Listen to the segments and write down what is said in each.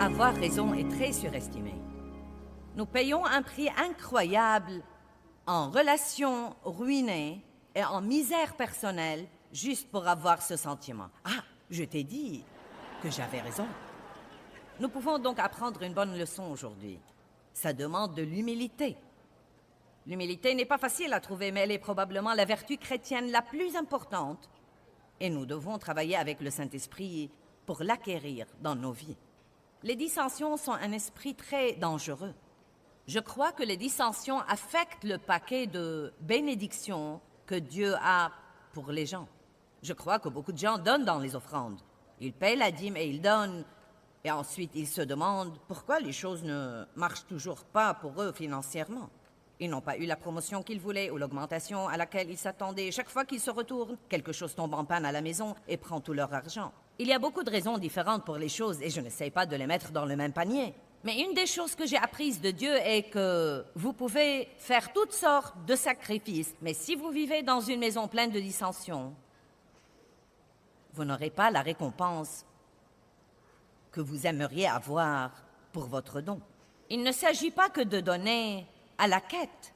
Avoir raison est très surestimé. Nous payons un prix incroyable en relations ruinées et en misère personnelle juste pour avoir ce sentiment. Ah, je t'ai dit que j'avais raison. Nous pouvons donc apprendre une bonne leçon aujourd'hui. Ça demande de l'humilité. L'humilité n'est pas facile à trouver, mais elle est probablement la vertu chrétienne la plus importante. Et nous devons travailler avec le Saint-Esprit pour l'acquérir dans nos vies. Les dissensions sont un esprit très dangereux. Je crois que les dissensions affectent le paquet de bénédictions que Dieu a pour les gens. Je crois que beaucoup de gens donnent dans les offrandes. Ils paient la dîme et ils donnent. Et ensuite, ils se demandent pourquoi les choses ne marchent toujours pas pour eux financièrement. Ils n'ont pas eu la promotion qu'ils voulaient ou l'augmentation à laquelle ils s'attendaient. Chaque fois qu'ils se retournent, quelque chose tombe en panne à la maison et prend tout leur argent. Il y a beaucoup de raisons différentes pour les choses et je n'essaie pas de les mettre dans le même panier. Mais une des choses que j'ai apprises de Dieu est que vous pouvez faire toutes sortes de sacrifices, mais si vous vivez dans une maison pleine de dissensions, vous n'aurez pas la récompense que vous aimeriez avoir pour votre don. Il ne s'agit pas que de donner à la quête.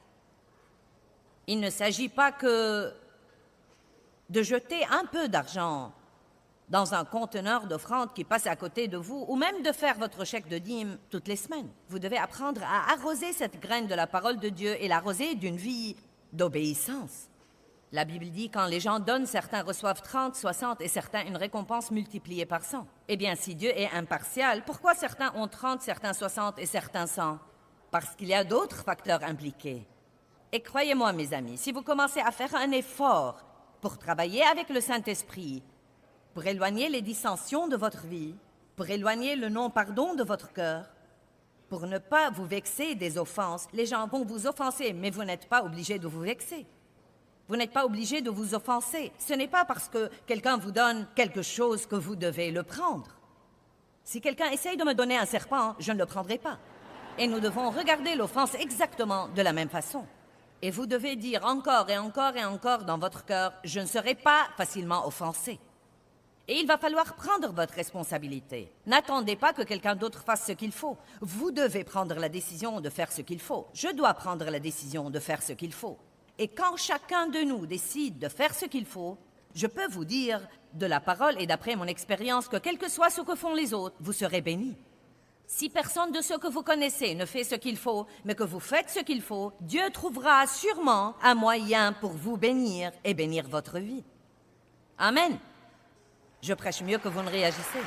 Il ne s'agit pas que de jeter un peu d'argent dans un conteneur d'offrandes qui passe à côté de vous, ou même de faire votre chèque de dîme toutes les semaines. Vous devez apprendre à arroser cette graine de la parole de Dieu et l'arroser d'une vie d'obéissance. La Bible dit, quand les gens donnent, certains reçoivent 30, 60 et certains une récompense multipliée par 100. Eh bien, si Dieu est impartial, pourquoi certains ont 30, certains 60 et certains 100? Parce qu'il y a d'autres facteurs impliqués. Et croyez-moi, mes amis, si vous commencez à faire un effort pour travailler avec le Saint-Esprit, pour éloigner les dissensions de votre vie, pour éloigner le non-pardon de votre cœur, pour ne pas vous vexer des offenses, les gens vont vous offenser, mais vous n'êtes pas obligé de vous vexer. Vous n'êtes pas obligé de vous offenser. Ce n'est pas parce que quelqu'un vous donne quelque chose que vous devez le prendre. Si quelqu'un essaye de me donner un serpent, je ne le prendrai pas. Et nous devons regarder l'offense exactement de la même façon. Et vous devez dire encore et encore et encore dans votre cœur, je ne serai pas facilement offensé. Et il va falloir prendre votre responsabilité. N'attendez pas que quelqu'un d'autre fasse ce qu'il faut. Vous devez prendre la décision de faire ce qu'il faut. Je dois prendre la décision de faire ce qu'il faut. Et quand chacun de nous décide de faire ce qu'il faut, je peux vous dire de la parole et d'après mon expérience que quel que soit ce que font les autres, vous serez bénis. Si personne de ceux que vous connaissez ne fait ce qu'il faut, mais que vous faites ce qu'il faut, Dieu trouvera sûrement un moyen pour vous bénir et bénir votre vie. Amen. Je prêche mieux que vous ne réagissez.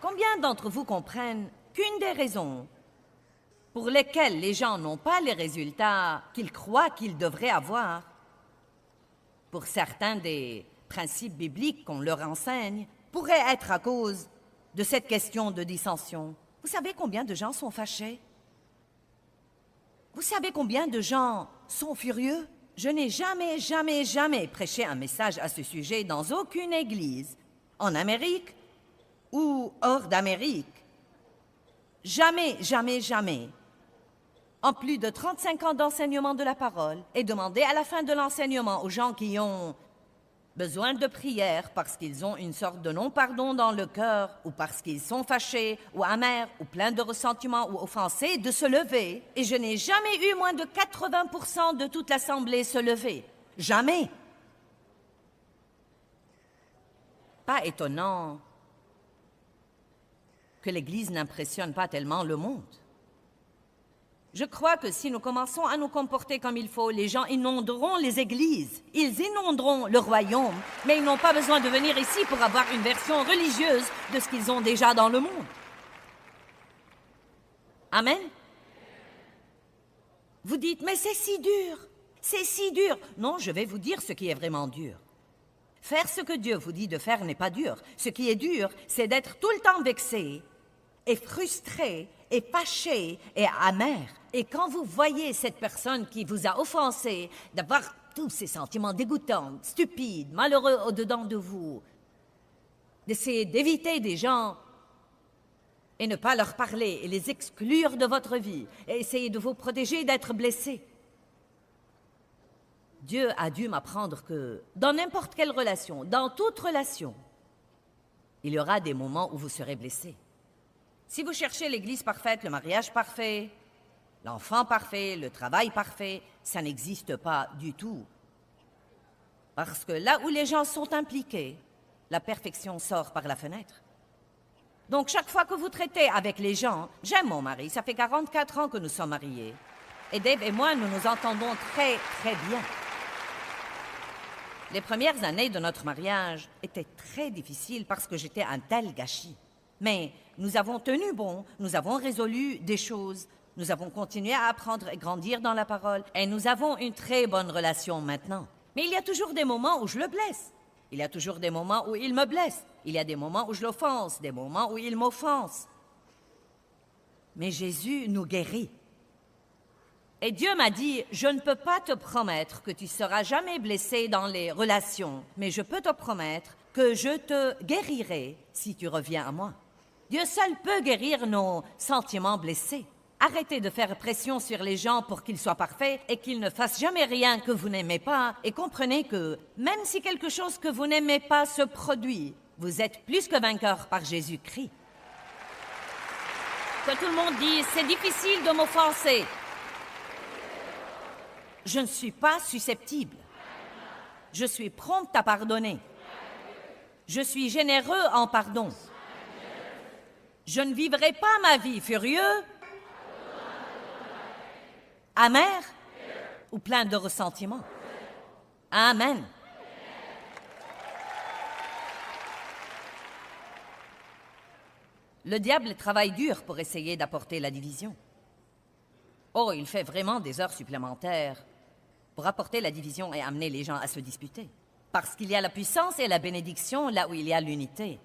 Combien d'entre vous comprennent qu'une des raisons pour lesquelles les gens n'ont pas les résultats qu'ils croient qu'ils devraient avoir, pour certains des principes bibliques qu'on leur enseigne, pourrait être à cause de cette question de dissension. Vous savez combien de gens sont fâchés? Vous savez combien de gens sont furieux? Je n'ai jamais prêché un message à ce sujet dans aucune église, en Amérique ou hors d'Amérique. Jamais. En plus de 35 ans d'enseignement de la parole, et demander à la fin de l'enseignement aux gens qui ont besoin de prière parce qu'ils ont une sorte de non-pardon dans le cœur, ou parce qu'ils sont fâchés, ou amers, ou pleins de ressentiments, ou offensés, de se lever. Et je n'ai jamais eu moins de 80% de toute l'assemblée se lever. Jamais. Pas étonnant que l'Église n'impressionne pas tellement le monde. Je crois que si nous commençons à nous comporter comme il faut, les gens inonderont les églises. Ils inonderont le royaume, mais ils n'ont pas besoin de venir ici pour avoir une version religieuse de ce qu'ils ont déjà dans le monde. Amen. Vous dites, mais c'est si dur. Non, je vais vous dire ce qui est vraiment dur. Faire ce que Dieu vous dit de faire n'est pas dur. Ce qui est dur, c'est d'être tout le temps vexé et frustré et fâché et amer. Et quand vous voyez cette personne qui vous a offensé, d'avoir tous ces sentiments dégoûtants, stupides, malheureux au-dedans de vous, d'essayer d'éviter des gens et ne pas leur parler et les exclure de votre vie et essayer de vous protéger d'être blessés. Dieu a dû m'apprendre que dans n'importe quelle relation, dans toute relation, il y aura des moments où vous serez blessés. Si vous cherchez l'église parfaite, le mariage parfait, l'enfant parfait, le travail parfait, ça n'existe pas du tout. Parce que là où les gens sont impliqués, la perfection sort par la fenêtre. Donc chaque fois que vous traitez avec les gens, j'aime mon mari, ça fait 44 ans que nous sommes mariés. Et Dave et moi, nous nous entendons très, très bien. Les premières années de notre mariage étaient très difficiles parce que j'étais un tel gâchis. Mais nous avons tenu bon, nous avons résolu des choses, nous avons continué à apprendre et grandir dans la parole, et nous avons une très bonne relation maintenant. Mais il y a toujours des moments où je le blesse. Il y a toujours des moments où il me blesse. Il y a des moments où je l'offense, des moments où il m'offense. Mais Jésus nous guérit. Et Dieu m'a dit, je ne peux pas te promettre que tu seras jamais blessé dans les relations, mais je peux te promettre que je te guérirai si tu reviens à moi. Dieu seul peut guérir nos sentiments blessés. Arrêtez de faire pression sur les gens pour qu'ils soient parfaits et qu'ils ne fassent jamais rien que vous n'aimez pas. Et comprenez que même si quelque chose que vous n'aimez pas se produit, vous êtes plus que vainqueur par Jésus-Christ. Que tout le monde dise, c'est difficile de m'offenser. Je ne suis pas susceptible. Je suis prompte à pardonner. Je suis généreux en pardon. Je ne vivrai pas ma vie furieux, amer ou plein de ressentiment. Amen. Le diable travaille dur pour essayer d'apporter la division. Oh, il fait vraiment des heures supplémentaires pour apporter la division et amener les gens à se disputer. Parce qu'il y a la puissance et la bénédiction là où il y a l'unité.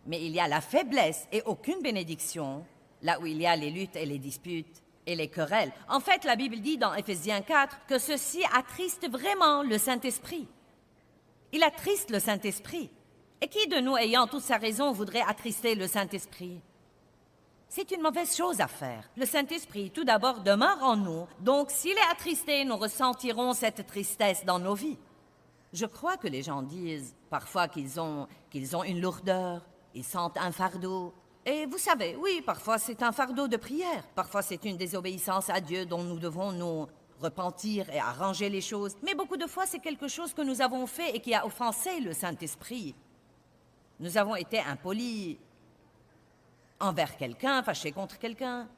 Mais il y a la faiblesse et aucune bénédiction là où il y a les luttes et les disputes et les querelles. En fait, la Bible dit dans Éphésiens 4 que ceci attriste vraiment le Saint-Esprit. Il attriste le Saint-Esprit. Et qui de nous, ayant toute sa raison, voudrait attrister le Saint-Esprit? C'est une mauvaise chose à faire. Le Saint-Esprit, tout d'abord, demeure en nous. Donc, s'il est attristé, nous ressentirons cette tristesse dans nos vies. Je crois que les gens disent parfois qu'ils ont une lourdeur, ils sentent un fardeau. Et vous savez, oui, parfois c'est un fardeau de prière. Parfois c'est une désobéissance à Dieu dont nous devons nous repentir et arranger les choses. Mais beaucoup de fois, c'est quelque chose que nous avons fait et qui a offensé le Saint-Esprit. Nous avons été impolis envers quelqu'un, fâchés contre quelqu'un.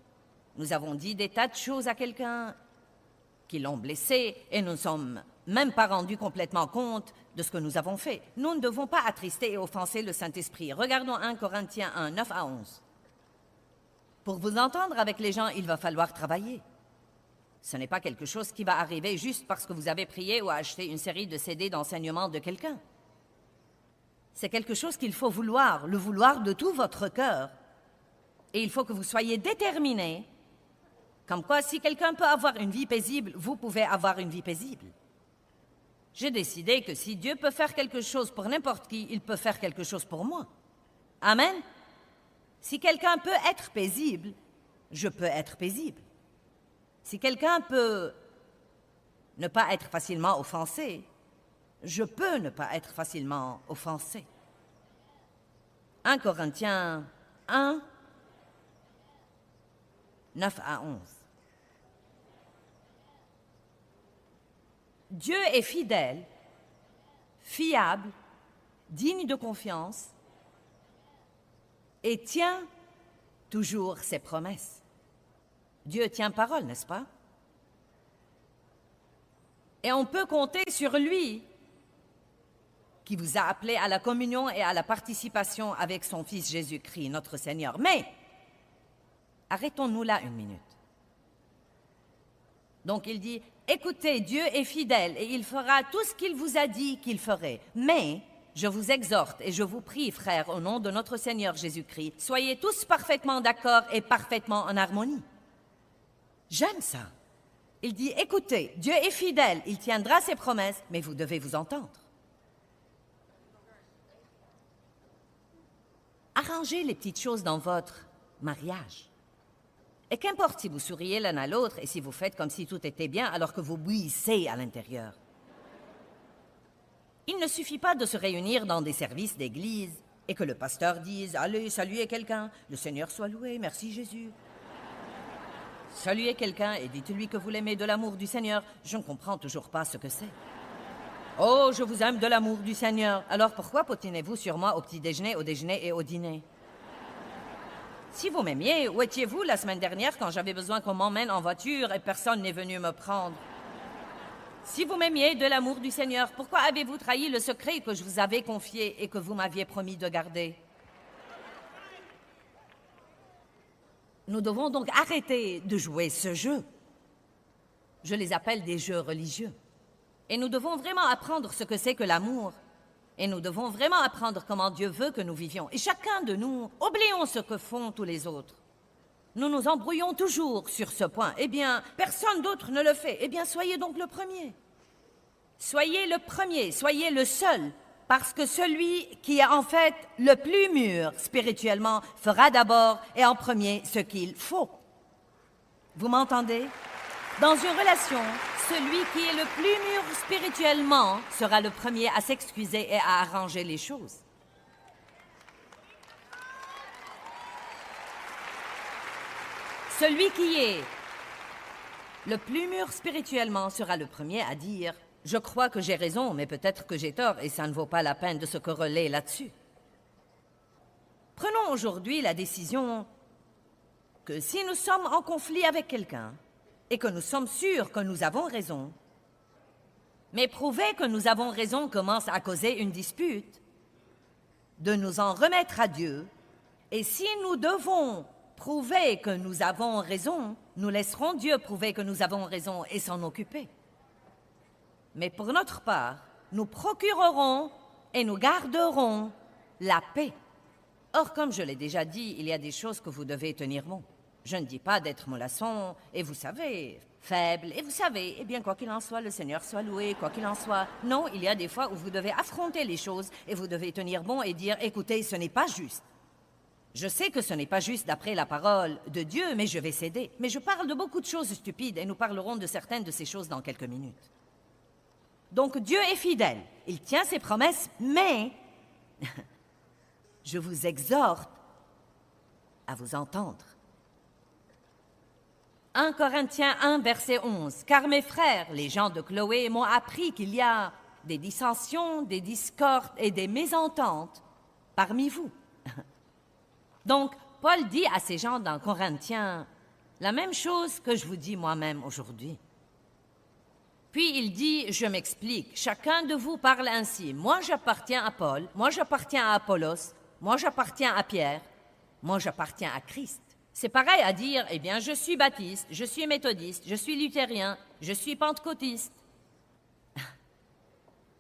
Nous avons dit des tas de choses à quelqu'un qui l'ont blessé et nous ne sommes même pas rendus complètement compte de ce que nous avons fait. Nous ne devons pas attrister et offenser le Saint-Esprit. Regardons 1 Corinthiens 1, 9 à 11. Pour vous entendre avec les gens, il va falloir travailler. Ce n'est pas quelque chose qui va arriver juste parce que vous avez prié ou acheté une série de CD d'enseignement de quelqu'un. C'est quelque chose qu'il faut vouloir, le vouloir de tout votre cœur. Et il faut que vous soyez déterminés. Comme quoi, si quelqu'un peut avoir une vie paisible, vous pouvez avoir une vie paisible. J'ai décidé que si Dieu peut faire quelque chose pour n'importe qui, il peut faire quelque chose pour moi. Amen. Si quelqu'un peut être paisible, je peux être paisible. Si quelqu'un peut ne pas être facilement offensé, je peux ne pas être facilement offensé. 1 Corinthiens 1, 9 à 11. Dieu est fidèle, fiable, digne de confiance et tient toujours ses promesses. Dieu tient parole, n'est-ce pas? Et on peut compter sur lui qui vous a appelé à la communion et à la participation avec son Fils Jésus-Christ, notre Seigneur. Mais, arrêtons-nous là une minute. Donc il dit, écoutez, Dieu est fidèle et il fera tout ce qu'il vous a dit qu'il ferait. Mais, je vous exhorte et je vous prie, frères, au nom de notre Seigneur Jésus-Christ, soyez tous parfaitement d'accord et parfaitement en harmonie. J'aime ça. Il dit, écoutez, Dieu est fidèle, il tiendra ses promesses, mais vous devez vous entendre. Arrangez les petites choses dans votre mariage. Et qu'importe si vous souriez l'un à l'autre et si vous faites comme si tout était bien alors que vous bouillissez à l'intérieur. ne suffit pas de se réunir dans des services d'église et que le pasteur dise « Allez, saluez quelqu'un, le Seigneur soit loué, merci Jésus ». Saluez quelqu'un et dites-lui que vous l'aimez de l'amour du Seigneur. Je ne comprends toujours pas ce que c'est. Oh, je vous aime de l'amour du Seigneur. Alors pourquoi potinez-vous sur moi au petit déjeuner, au déjeuner et au dîner? Si vous m'aimiez, où étiez-vous la semaine dernière quand j'avais besoin qu'on m'emmène en voiture et personne n'est venu me prendre? Si vous m'aimiez de l'amour du Seigneur, pourquoi avez-vous trahi le secret que je vous avais confié et que vous m'aviez promis de garder? Nous devons donc arrêter de jouer ce jeu. Je les appelle des jeux religieux. Et nous devons vraiment apprendre ce que c'est que l'amour. Et nous devons vraiment apprendre comment Dieu veut que nous vivions. Et chacun de nous, oublions ce que font tous les autres. Nous nous embrouillons toujours sur ce point. Eh bien, personne d'autre ne le fait. Eh bien, soyez donc le premier. Soyez le premier, soyez le seul. Parce que celui qui est en fait le plus mûr spirituellement fera d'abord et en premier ce qu'il faut. Vous m'entendez? Dans une relation, celui qui est le plus mûr spirituellement sera le premier à s'excuser et à arranger les choses. Celui qui est le plus mûr spirituellement sera le premier à dire « Je crois que j'ai raison, mais peut-être que j'ai tort et ça ne vaut pas la peine de se quereller là-dessus. » Prenons aujourd'hui la décision que si nous sommes en conflit avec quelqu'un, et que nous sommes sûrs que nous avons raison, mais prouver que nous avons raison commence à causer une dispute, de nous en remettre à Dieu, et si nous devons prouver que nous avons raison, nous laisserons Dieu prouver que nous avons raison et s'en occuper. Mais pour notre part, nous procurerons et nous garderons la paix. Or, comme je l'ai déjà dit, il y a des choses que vous devez tenir bon. Je ne dis pas d'être mollasson, et vous savez, faible, et vous savez, eh bien, quoi qu'il en soit, le Seigneur soit loué, quoi qu'il en soit. Non, il y a des fois où vous devez affronter les choses, et vous devez tenir bon et dire, écoutez, ce n'est pas juste. Je sais que ce n'est pas juste d'après la parole de Dieu, mais je vais céder. Mais je parle de beaucoup de choses stupides, et nous parlerons de certaines de ces choses dans quelques minutes. Donc, Dieu est fidèle, il tient ses promesses, mais je vous exhorte à vous entendre. 1 Corinthiens 1, verset 11. « Car mes frères, les gens de Chloé, m'ont appris qu'il y a des dissensions, des discordes et des mésententes parmi vous. » Donc, Paul dit à ces gens dans Corinthiens la même chose que je vous dis moi-même aujourd'hui. Puis il dit, je m'explique, chacun de vous parle ainsi. Moi, j'appartiens à Paul, moi, j'appartiens à Apollos, moi, j'appartiens à Pierre, moi, j'appartiens à Christ. C'est pareil à dire, eh bien, je suis baptiste, je suis méthodiste, je suis luthérien, je suis pentecôtiste.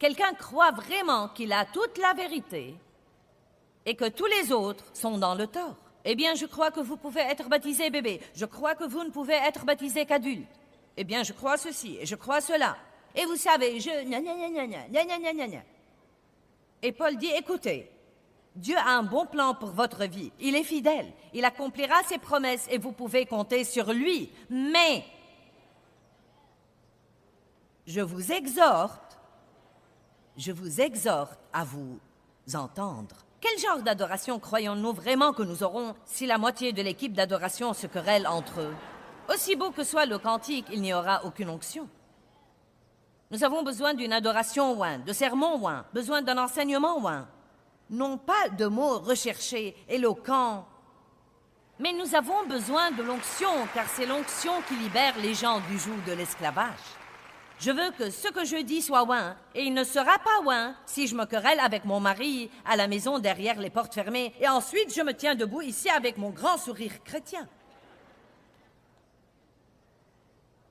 Quelqu'un croit vraiment qu'il a toute la vérité et que tous les autres sont dans le tort. Eh bien, je crois que vous pouvez être baptisé bébé. Je crois que vous ne pouvez être baptisé qu'adulte. Eh bien, je crois ceci et je crois cela. Et vous savez, Et Paul dit, écoutez, Dieu a un bon plan pour votre vie. Il est fidèle. Il accomplira ses promesses et vous pouvez compter sur lui. Mais je vous exhorte à vous entendre. Quel genre d'adoration croyons-nous vraiment que nous aurons si la moitié de l'équipe d'adoration se querelle entre eux? Aussi beau que soit le cantique, il n'y aura aucune onction. Nous avons besoin d'une adoration ouin, de sermons ouin, besoin d'un enseignement ouin. Non pas de mots recherchés, éloquents, mais nous avons besoin de l'onction, car c'est l'onction qui libère les gens du joug de l'esclavage. Je veux que ce que je dis soit ouin, et il ne sera pas ouin si je me querelle avec mon mari à la maison derrière les portes fermées, et ensuite je me tiens debout ici avec mon grand sourire chrétien.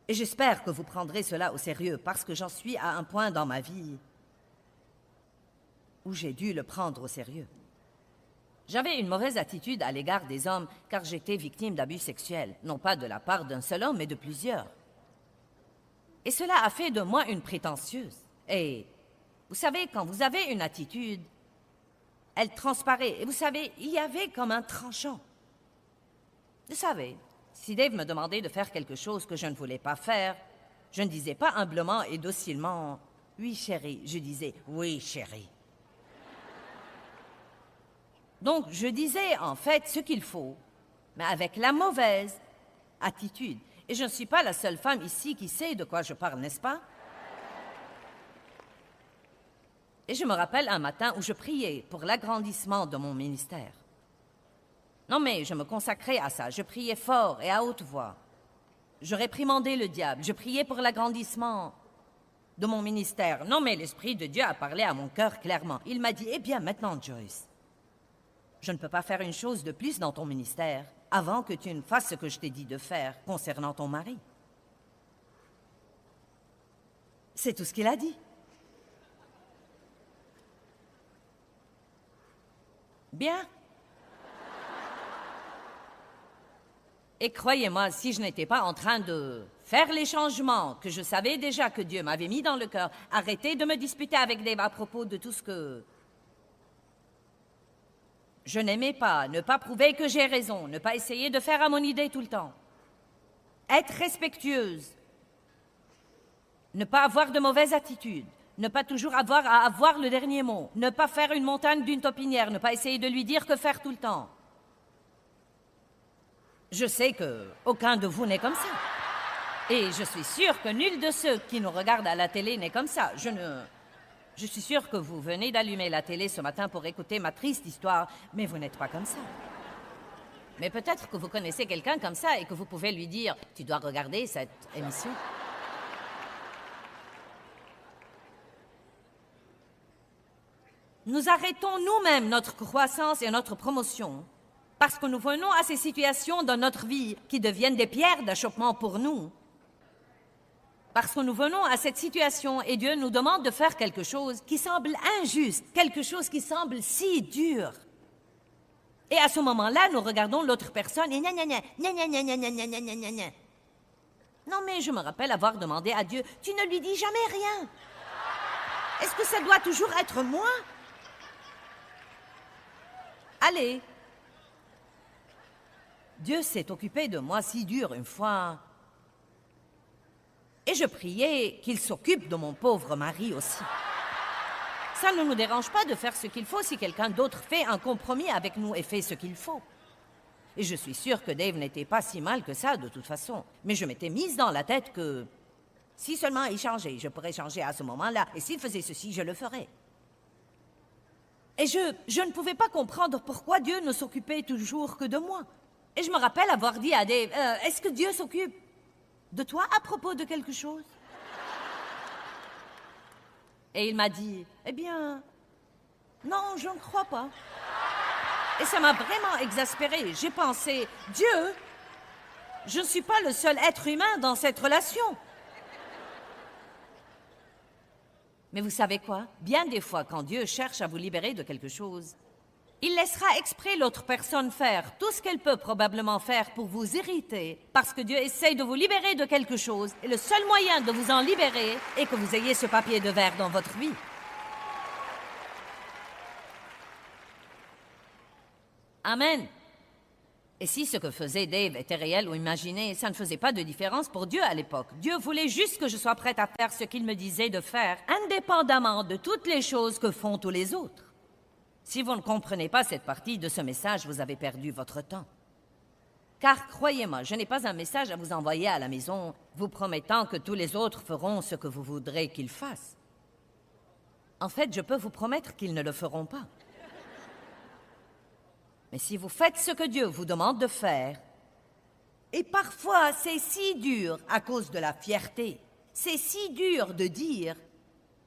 Et j'espère que vous prendrez cela au sérieux, parce que j'en suis à un point dans ma vie où j'ai dû le prendre au sérieux. J'avais une mauvaise attitude à l'égard des hommes, car j'étais victime d'abus sexuels, non pas de la part d'un seul homme, mais de plusieurs. Et cela a fait de moi une prétentieuse. Et vous savez, quand vous avez une attitude, elle transparaît. Et vous savez, il y avait comme un tranchant. Vous savez, si Dave me demandait de faire quelque chose que je ne voulais pas faire, je ne disais pas humblement et docilement Oui, chérie. Je disais, oui, chérie. Donc, je disais, en fait, ce qu'il faut, mais avec la mauvaise attitude. Et je ne suis pas la seule femme ici qui sait de quoi je parle, n'est-ce pas? Et je me rappelle un matin où je priais pour l'agrandissement de mon ministère. Non, mais je me consacrais à ça. Je priais fort et à haute voix. Je réprimandais le diable. Je priais pour l'agrandissement de mon ministère. Non, mais l'Esprit de Dieu a parlé à mon cœur clairement. Il m'a dit, eh bien, maintenant, Joyce, je ne peux pas faire une chose de plus dans ton ministère avant que tu ne fasses ce que je t'ai dit de faire concernant ton mari. C'est tout ce qu'il a dit. Bien. Et croyez-moi, si je n'étais pas en train de faire les changements que je savais déjà que Dieu m'avait mis dans le cœur, arrêtez de me disputer avec Dave à propos de tout ce que je n'aimais pas, ne pas prouver que j'ai raison, ne pas essayer de faire à mon idée tout le temps. Être respectueuse. Ne pas avoir de mauvaise attitude. Ne pas toujours avoir à avoir le dernier mot. Ne pas faire une montagne d'une taupinière. Ne pas essayer de lui dire que faire tout le temps. Je sais que aucun de vous n'est comme ça. Et je suis sûre que nul de ceux qui nous regardent à la télé n'est comme ça. Je suis sûre que vous venez d'allumer la télé ce matin pour écouter ma triste histoire, mais vous n'êtes pas comme ça. Mais peut-être que vous connaissez quelqu'un comme ça et que vous pouvez lui dire « Tu dois regarder cette émission ». Nous arrêtons nous-mêmes notre croissance et notre promotion parce que nous venons à ces situations dans notre vie qui deviennent des pierres d'achoppement pour nous. Parce que nous venons à cette situation et Dieu nous demande de faire quelque chose qui semble injuste, quelque chose qui semble si dur. Et à ce moment-là, nous regardons l'autre personne et gna gna gna, gna gna gna gna gna gna gna gna gna. Non, mais je me rappelle avoir demandé à Dieu, tu ne lui dis jamais rien. Est-ce que ça doit toujours être moi? Allez. Dieu s'est occupé de moi si dur une fois. Et je priais qu'il s'occupe de mon pauvre mari aussi. Ça ne nous dérange pas de faire ce qu'il faut si quelqu'un d'autre fait un compromis avec nous et fait ce qu'il faut. Et je suis sûre que Dave n'était pas si mal que ça de toute façon. Mais je m'étais mise dans la tête que si seulement il changeait, je pourrais changer à ce moment-là. Et s'il faisait ceci, je le ferais. Et je ne pouvais pas comprendre pourquoi Dieu ne s'occupait toujours que de moi. Et je me rappelle avoir dit à Dave, est-ce que Dieu s'occupe de toi à propos de quelque chose? Et il m'a dit, eh bien, non, je ne crois pas. Et ça m'a vraiment exaspérée. J'ai pensé, Dieu, je ne suis pas le seul être humain dans cette relation. Mais vous savez quoi? Bien des fois, quand Dieu cherche à vous libérer de quelque chose, il laissera exprès l'autre personne faire tout ce qu'elle peut probablement faire pour vous irriter, parce que Dieu essaye de vous libérer de quelque chose, et le seul moyen de vous en libérer est que vous ayez ce papier de verre dans votre vie. Amen. Et si ce que faisait Dave était réel ou imaginé, ça ne faisait pas de différence pour Dieu à l'époque. Dieu voulait juste que je sois prête à faire ce qu'il me disait de faire, indépendamment de toutes les choses que font tous les autres. Si vous ne comprenez pas cette partie de ce message, vous avez perdu votre temps. Car croyez-moi, je n'ai pas un message à vous envoyer à la maison vous promettant que tous les autres feront ce que vous voudrez qu'ils fassent. En fait, je peux vous promettre qu'ils ne le feront pas. Mais si vous faites ce que Dieu vous demande de faire, et parfois c'est si dur à cause de la fierté, c'est si dur de dire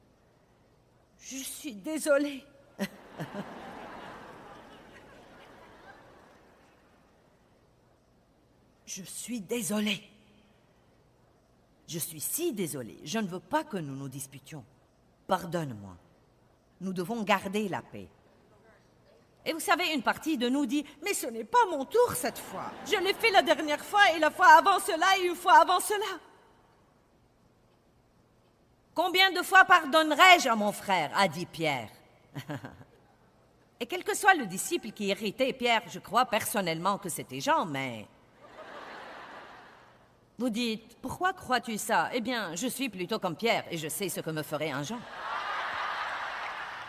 « Je suis désolée ». Je suis désolée. Je suis si désolée. Je ne veux pas que nous nous disputions. Pardonne-moi. Nous devons garder la paix. Et vous savez, une partie de nous dit « Mais ce n'est pas mon tour cette fois. Je l'ai fait la dernière fois et la fois avant cela et une fois avant cela. » Combien de fois pardonnerai-je à mon frère, a dit Pierre. Et quel que soit le disciple qui irritait Pierre, je crois personnellement que c'était Jean, mais Vous dites, pourquoi crois-tu ça? Eh bien, je suis plutôt comme Pierre et je sais ce que me ferait un Jean.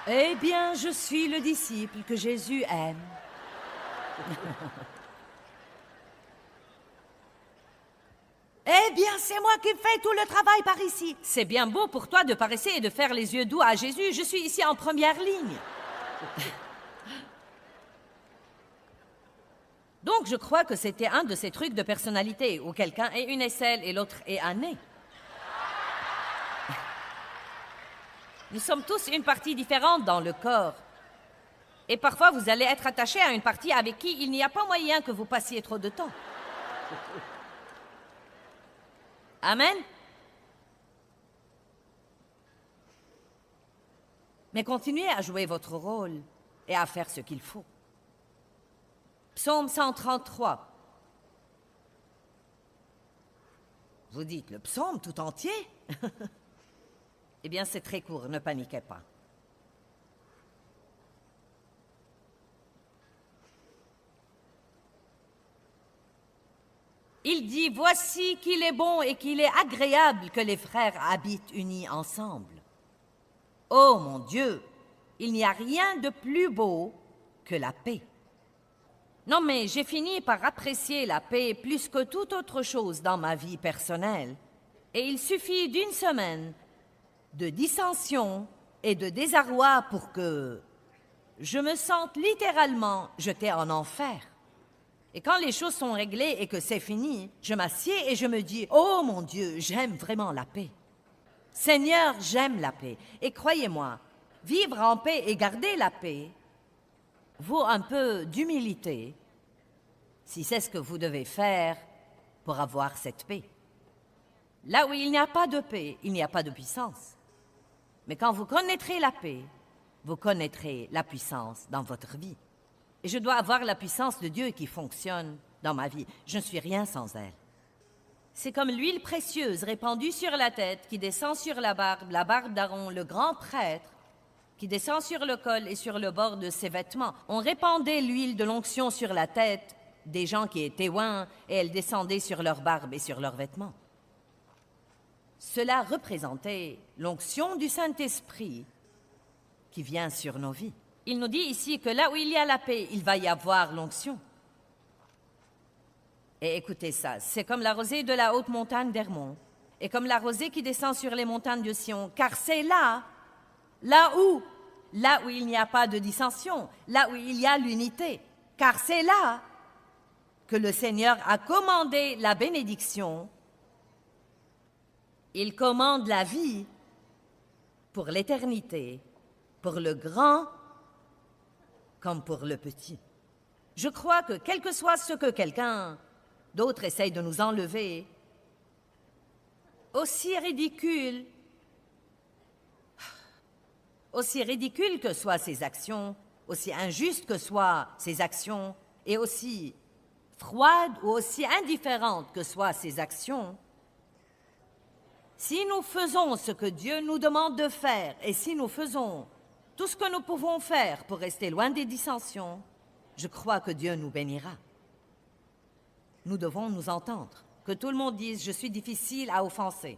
Eh bien, je suis le disciple que Jésus aime. Eh bien, c'est moi qui fais tout le travail par ici. C'est bien beau pour toi de paresser et de faire les yeux doux à Jésus. Je suis ici en première ligne. Donc, je crois que c'était un de ces trucs de personnalité où quelqu'un est une aisselle et l'autre est un nez. Nous sommes tous une partie différente dans le corps. Et parfois, vous allez être attaché à une partie avec qui il n'y a pas moyen que vous passiez trop de temps. Amen. Mais continuez à jouer votre rôle et à faire ce qu'il faut. Psaume 133. Vous dites le psaume tout entier? Eh bien, c'est très court, ne paniquez pas. Il dit, voici qu'il est bon et qu'il est agréable que les frères habitent unis ensemble. Oh mon Dieu, il n'y a rien de plus beau que la paix. Non mais j'ai fini par apprécier la paix plus que toute autre chose dans ma vie personnelle. Et il suffit d'une semaine de dissension et de désarroi pour que je me sente littéralement jetée en enfer. Et quand les choses sont réglées et que c'est fini, je m'assieds et je me dis, oh mon Dieu, j'aime vraiment la paix. Seigneur, j'aime la paix. Et croyez-moi, vivre en paix et garder la paix vaut un peu d'humilité si c'est ce que vous devez faire pour avoir cette paix. Là où il n'y a pas de paix, il n'y a pas de puissance. Mais quand vous connaîtrez la paix, vous connaîtrez la puissance dans votre vie. Et je dois avoir la puissance de Dieu qui fonctionne dans ma vie. Je ne suis rien sans elle. C'est comme l'huile précieuse répandue sur la tête qui descend sur la barbe d'Aaron, le grand prêtre, qui descend sur le col et sur le bord de ses vêtements. On répandait l'huile de l'onction sur la tête des gens qui étaient oints et elle descendait sur leur barbe et sur leurs vêtements. Cela représentait l'onction du Saint-Esprit qui vient sur nos vies. Il nous dit ici que là où il y a la paix, il va y avoir l'onction. Et écoutez ça, c'est comme la rosée de la haute montagne d'Hermon, et comme la rosée qui descend sur les montagnes de Sion, car c'est là où il n'y a pas de dissension, là où il y a l'unité, car c'est là que le Seigneur a commandé la bénédiction. Il commande la vie pour l'éternité, pour le grand comme pour le petit. Je crois que quel que soit ce que quelqu'un d'autre essaye de nous enlever, aussi ridicule que soient ses actions, aussi injustes que soient ses actions, et aussi froides ou aussi indifférentes que soient ses actions, si nous faisons ce que Dieu nous demande de faire, et si nous faisons tout ce que nous pouvons faire pour rester loin des dissensions, je crois que Dieu nous bénira. Nous devons nous entendre. Que tout le monde dise « Je suis difficile à offenser.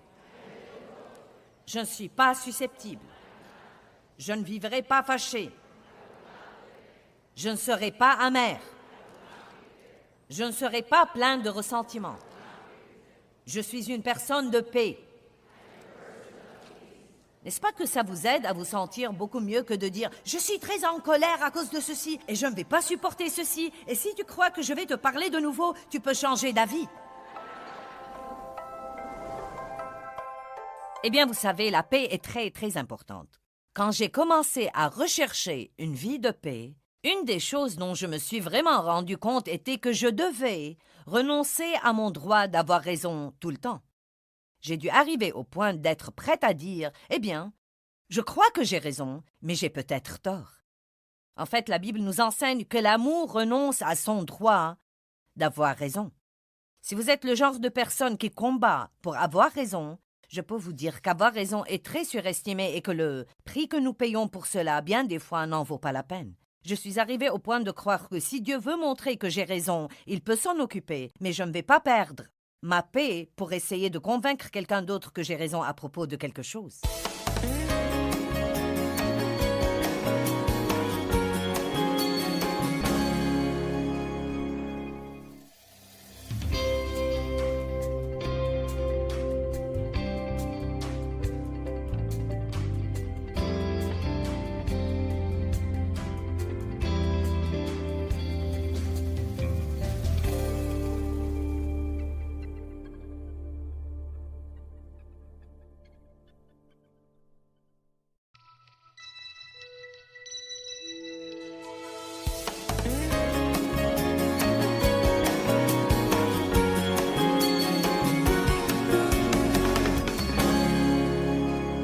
Je ne suis pas susceptible. Je ne vivrai pas fâché. Je ne serai pas amer. Je ne serai pas plein de ressentiment. Je suis une personne de paix. » N'est-ce pas que ça vous aide à vous sentir beaucoup mieux que de dire « Je suis très en colère à cause de ceci et je ne vais pas supporter ceci. Et si tu crois que je vais te parler de nouveau, tu peux changer d'avis. » Eh bien, vous savez, la paix est très, très importante. Quand j'ai commencé à rechercher une vie de paix, une des choses dont je me suis vraiment rendu compte était que je devais renoncer à mon droit d'avoir raison tout le temps. J'ai dû arriver au point d'être prête à dire « Eh bien, je crois que j'ai raison, mais j'ai peut-être tort. » En fait, la Bible nous enseigne que l'amour renonce à son droit d'avoir raison. Si vous êtes le genre de personne qui combat pour avoir raison, je peux vous dire qu'avoir raison est très surestimé et que le prix que nous payons pour cela, bien des fois, n'en vaut pas la peine. Je suis arrivée au point de croire que si Dieu veut montrer que j'ai raison, il peut s'en occuper, mais je ne vais pas perdre ma paix pour essayer de convaincre quelqu'un d'autre que j'ai raison à propos de quelque chose.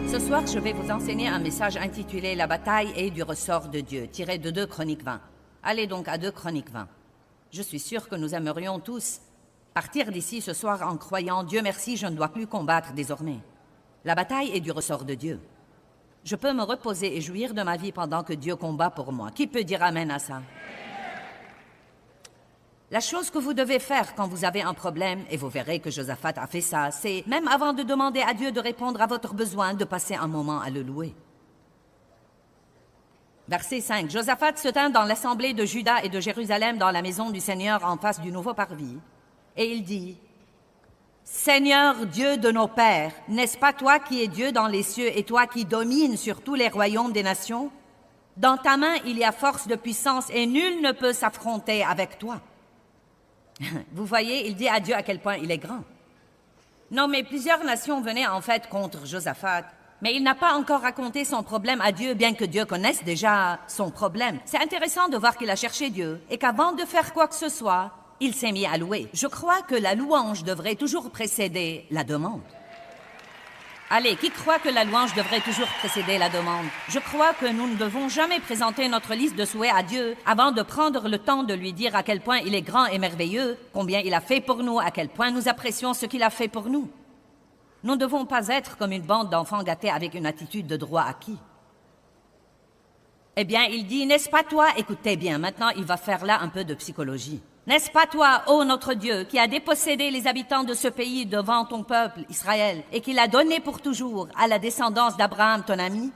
Ce soir, je vais vous enseigner un message intitulé « La bataille est du ressort de Dieu », tiré de 2 Chroniques 20. Allez donc à 2 Chroniques 20. Je suis sûre que nous aimerions tous partir d'ici ce soir en croyant « Dieu merci, je ne dois plus combattre désormais ». La bataille est du ressort de Dieu. Je peux me reposer et jouir de ma vie pendant que Dieu combat pour moi. Qui peut dire amen à ça? La chose que vous devez faire quand vous avez un problème, et vous verrez que Josaphat a fait ça, c'est, même avant de demander à Dieu de répondre à votre besoin, de passer un moment à le louer. Verset 5. Josaphat se tint dans l'assemblée de Juda et de Jérusalem dans la maison du Seigneur en face du nouveau parvis, et il dit, « Seigneur Dieu de nos pères, n'est-ce pas toi qui es Dieu dans les cieux et toi qui domines sur tous les royaumes des nations? Dans ta main il y a force de puissance et nul ne peut s'affronter avec toi. » Vous voyez, il dit à Dieu à quel point il est grand. Non, mais plusieurs nations venaient en fait contre Josaphat, mais il n'a pas encore raconté son problème à Dieu, bien que Dieu connaisse déjà son problème. C'est intéressant de voir qu'il a cherché Dieu, et qu'avant de faire quoi que ce soit, il s'est mis à louer. Je crois que la louange devrait toujours précéder la demande. Allez, qui croit que la louange devrait toujours précéder la demande? Je crois que nous ne devons jamais présenter notre liste de souhaits à Dieu avant de prendre le temps de lui dire à quel point il est grand et merveilleux, combien il a fait pour nous, à quel point nous apprécions ce qu'il a fait pour nous. Nous ne devons pas être comme une bande d'enfants gâtés avec une attitude de droit acquis. Eh bien, il dit, n'est-ce pas toi? Écoutez bien, maintenant il va faire là un peu de psychologie. N'est-ce pas toi, ô notre Dieu, qui a dépossédé les habitants de ce pays devant ton peuple, Israël, et qui l'a donné pour toujours à la descendance d'Abraham, ton ami?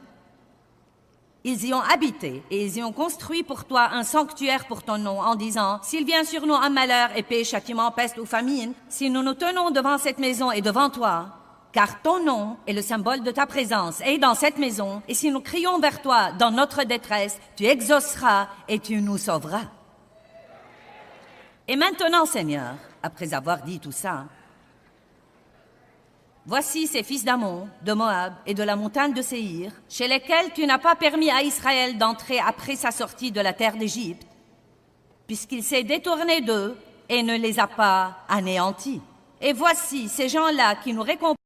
Ils y ont habité, et ils y ont construit pour toi un sanctuaire pour ton nom, en disant, s'il vient sur nous un malheur, épée, châtiment, peste ou famine, si nous nous tenons devant cette maison et devant toi, car ton nom est le symbole de ta présence, et dans cette maison, et si nous crions vers toi dans notre détresse, tu exauceras et tu nous sauveras. Et maintenant, Seigneur, après avoir dit tout ça, voici ces fils d'Ammon, de Moab et de la montagne de Séhir, chez lesquels tu n'as pas permis à Israël d'entrer après sa sortie de la terre d'Égypte, puisqu'il s'est détourné d'eux et ne les a pas anéantis. Et voici ces gens-là qui nous récompensent.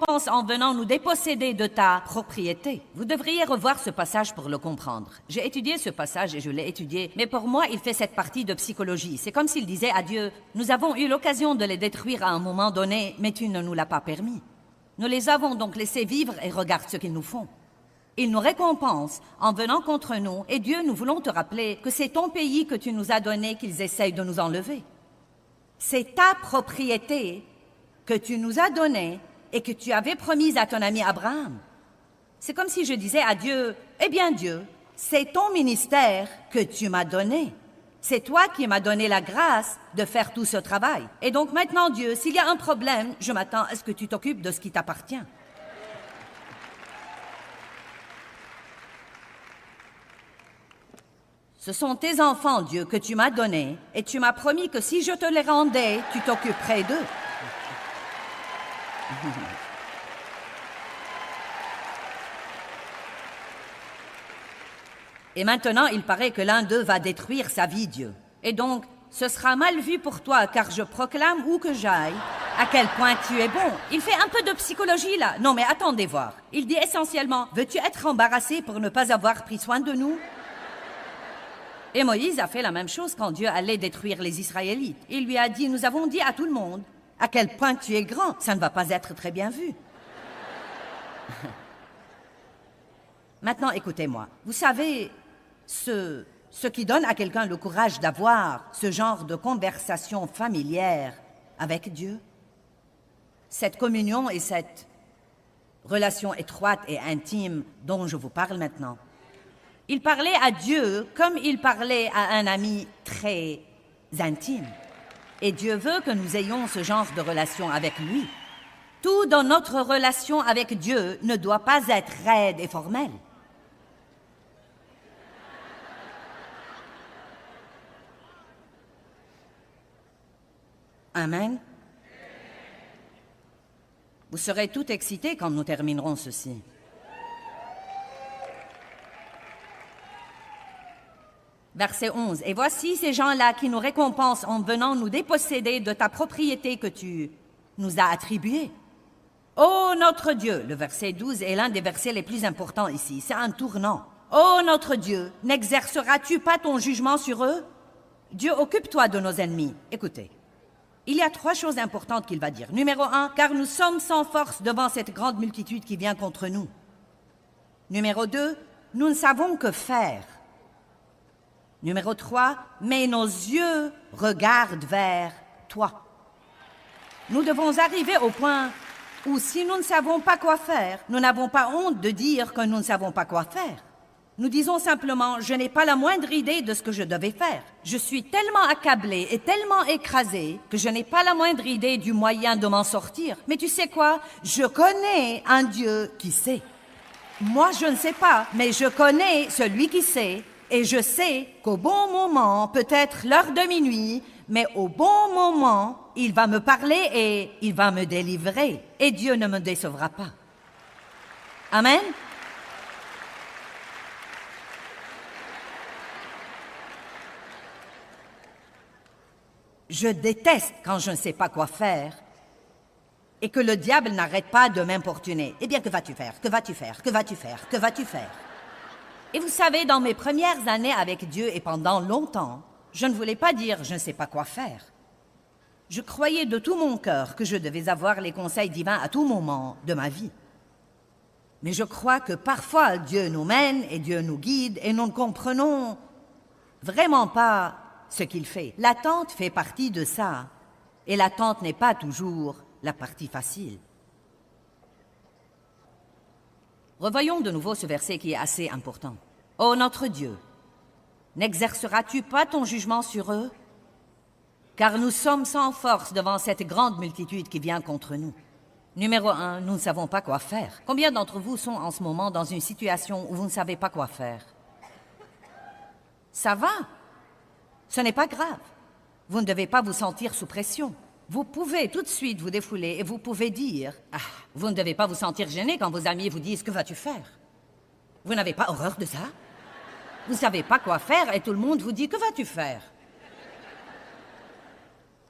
récompense en venant nous déposséder de ta propriété. Vous devriez revoir ce passage pour le comprendre. J'ai étudié ce passage et je l'ai étudié, mais pour moi, il fait cette partie de psychologie. C'est comme s'il disait à Dieu, nous avons eu l'occasion de les détruire à un moment donné, mais tu ne nous l'as pas permis. Nous les avons donc laissés vivre et regarde ce qu'ils nous font. Ils nous récompensent en venant contre nous, et Dieu, nous voulons te rappeler que c'est ton pays que tu nous as donné qu'ils essayent de nous enlever. C'est ta propriété que tu nous as donnée et que tu avais promise à ton ami Abraham. C'est comme si je disais à Dieu, eh bien Dieu, c'est ton ministère que tu m'as donné. C'est toi qui m'as donné la grâce de faire tout ce travail. Et donc maintenant Dieu, s'il y a un problème, je m'attends à ce que tu t'occupes de ce qui t'appartient. Ce sont tes enfants, Dieu, que tu m'as donnés, et tu m'as promis que si je te les rendais, tu t'occuperais d'eux. Et maintenant, il paraît que l'un d'eux va détruire sa vie, Dieu. Et donc, ce sera mal vu pour toi, car je proclame où que j'aille, à quel point tu es bon. Il fait un peu de psychologie, là. Non, mais attendez voir. Il dit essentiellement, veux-tu être embarrassé pour ne pas avoir pris soin de nous? Et Moïse a fait la même chose quand Dieu allait détruire les Israélites. Il lui a dit, nous avons dit à tout le monde, à quel point tu es grand, ça ne va pas être très bien vu. Maintenant, écoutez-moi. Vous savez, ce qui donne à quelqu'un le courage d'avoir ce genre de conversation familière avec Dieu, cette communion et cette relation étroite et intime dont je vous parle maintenant. Il parlait à Dieu comme il parlait à un ami très intime. Et Dieu veut que nous ayons ce genre de relation avec lui. Tout dans notre relation avec Dieu ne doit pas être raide et formel. Amen. Vous serez tout excités quand nous terminerons ceci. Verset 11. « Et voici ces gens-là qui nous récompensent en venant nous déposséder de ta propriété que tu nous as attribuée. Ô notre Dieu !» Le verset 12 est l'un des versets les plus importants ici. C'est un tournant. « Ô notre Dieu, n'exerceras-tu pas ton jugement sur eux? Dieu, occupe-toi de nos ennemis. » Écoutez, il y a 3 choses importantes qu'il va dire. Numéro 1, car nous sommes sans force devant cette grande multitude qui vient contre nous. Numéro 2, nous ne savons que faire. Numéro 3, mais nos yeux regardent vers toi. Nous devons arriver au point où si nous ne savons pas quoi faire, nous n'avons pas honte de dire que nous ne savons pas quoi faire. Nous disons simplement, je n'ai pas la moindre idée de ce que je devais faire. Je suis tellement accablé et tellement écrasé que je n'ai pas la moindre idée du moyen de m'en sortir. Mais tu sais quoi? Je connais un Dieu qui sait. Moi, je ne sais pas, mais je connais celui qui sait. Et je sais qu'au bon moment, peut-être l'heure de minuit, mais au bon moment, il va me parler et il va me délivrer. Et Dieu ne me décevra pas. Amen? Je déteste quand je ne sais pas quoi faire et que le diable n'arrête pas de m'importuner. Eh bien, que vas-tu faire? Que vas-tu faire? Que vas-tu faire? Que vas-tu faire? Et vous savez, dans mes premières années avec Dieu et pendant longtemps, je ne voulais pas dire « je ne sais pas quoi faire ». Je croyais de tout mon cœur que je devais avoir les conseils divins à tout moment de ma vie. Mais je crois que parfois Dieu nous mène et Dieu nous guide et nous ne comprenons vraiment pas ce qu'il fait. L'attente fait partie de ça et l'attente n'est pas toujours la partie facile. Revoyons de nouveau ce verset qui est assez important. « Ô notre Dieu, n'exerceras-tu pas ton jugement sur eux? Car nous sommes sans force devant cette grande multitude qui vient contre nous. » Numéro 1, nous ne savons pas quoi faire. Combien d'entre vous sont en ce moment dans une situation où vous ne savez pas quoi faire? Ça va. Ce n'est pas grave. Vous ne devez pas vous sentir sous pression. Vous pouvez tout de suite vous défouler et vous pouvez dire « Ah, vous ne devez pas vous sentir gêné quand vos amis vous disent « Que vas-tu faire ?» Vous n'avez pas horreur de ça? Vous ne savez pas quoi faire et tout le monde vous dit « Que vas-tu faire ?»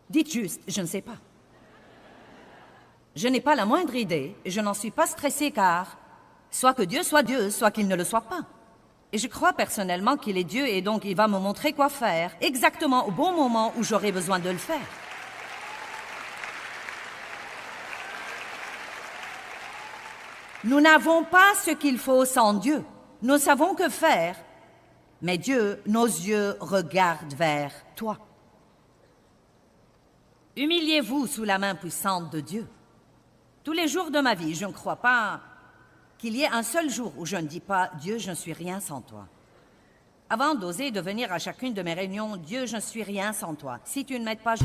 Dites juste « Je ne sais pas. » Je n'ai pas la moindre idée et je n'en suis pas stressée car soit que Dieu soit Dieu, soit qu'il ne le soit pas. Et je crois personnellement qu'il est Dieu et donc il va me montrer quoi faire, exactement au bon moment où j'aurai besoin de le faire. Nous n'avons pas ce qu'il faut sans Dieu. Nous savons que faire, mais Dieu, nos yeux regardent vers toi. Humiliez-vous sous la main puissante de Dieu. Tous les jours de ma vie, je ne crois pas qu'il y ait un seul jour où je ne dis pas « Dieu, je ne suis rien sans toi ». Avant d'oser de venir à chacune de mes réunions, « Dieu, je ne suis rien sans toi ». Si tu ne m'aides pas, je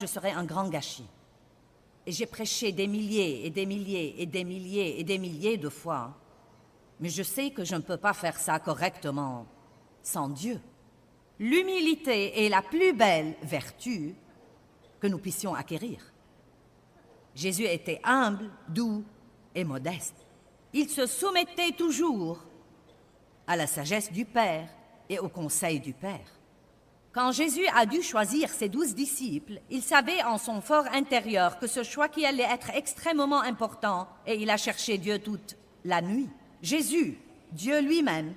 serais un grand gâchis. Et j'ai prêché des milliers et des milliers et des milliers et des milliers de fois. Mais je sais que je ne peux pas faire ça correctement sans Dieu. L'humilité est la plus belle vertu que nous puissions acquérir. Jésus était humble, doux et modeste. Il se soumettait toujours à la sagesse du Père et au conseil du Père. Quand Jésus a dû choisir ses 12 disciples, il savait en son fort intérieur que ce choix qui allait être extrêmement important, et il a cherché Dieu toute la nuit. Jésus, Dieu lui-même,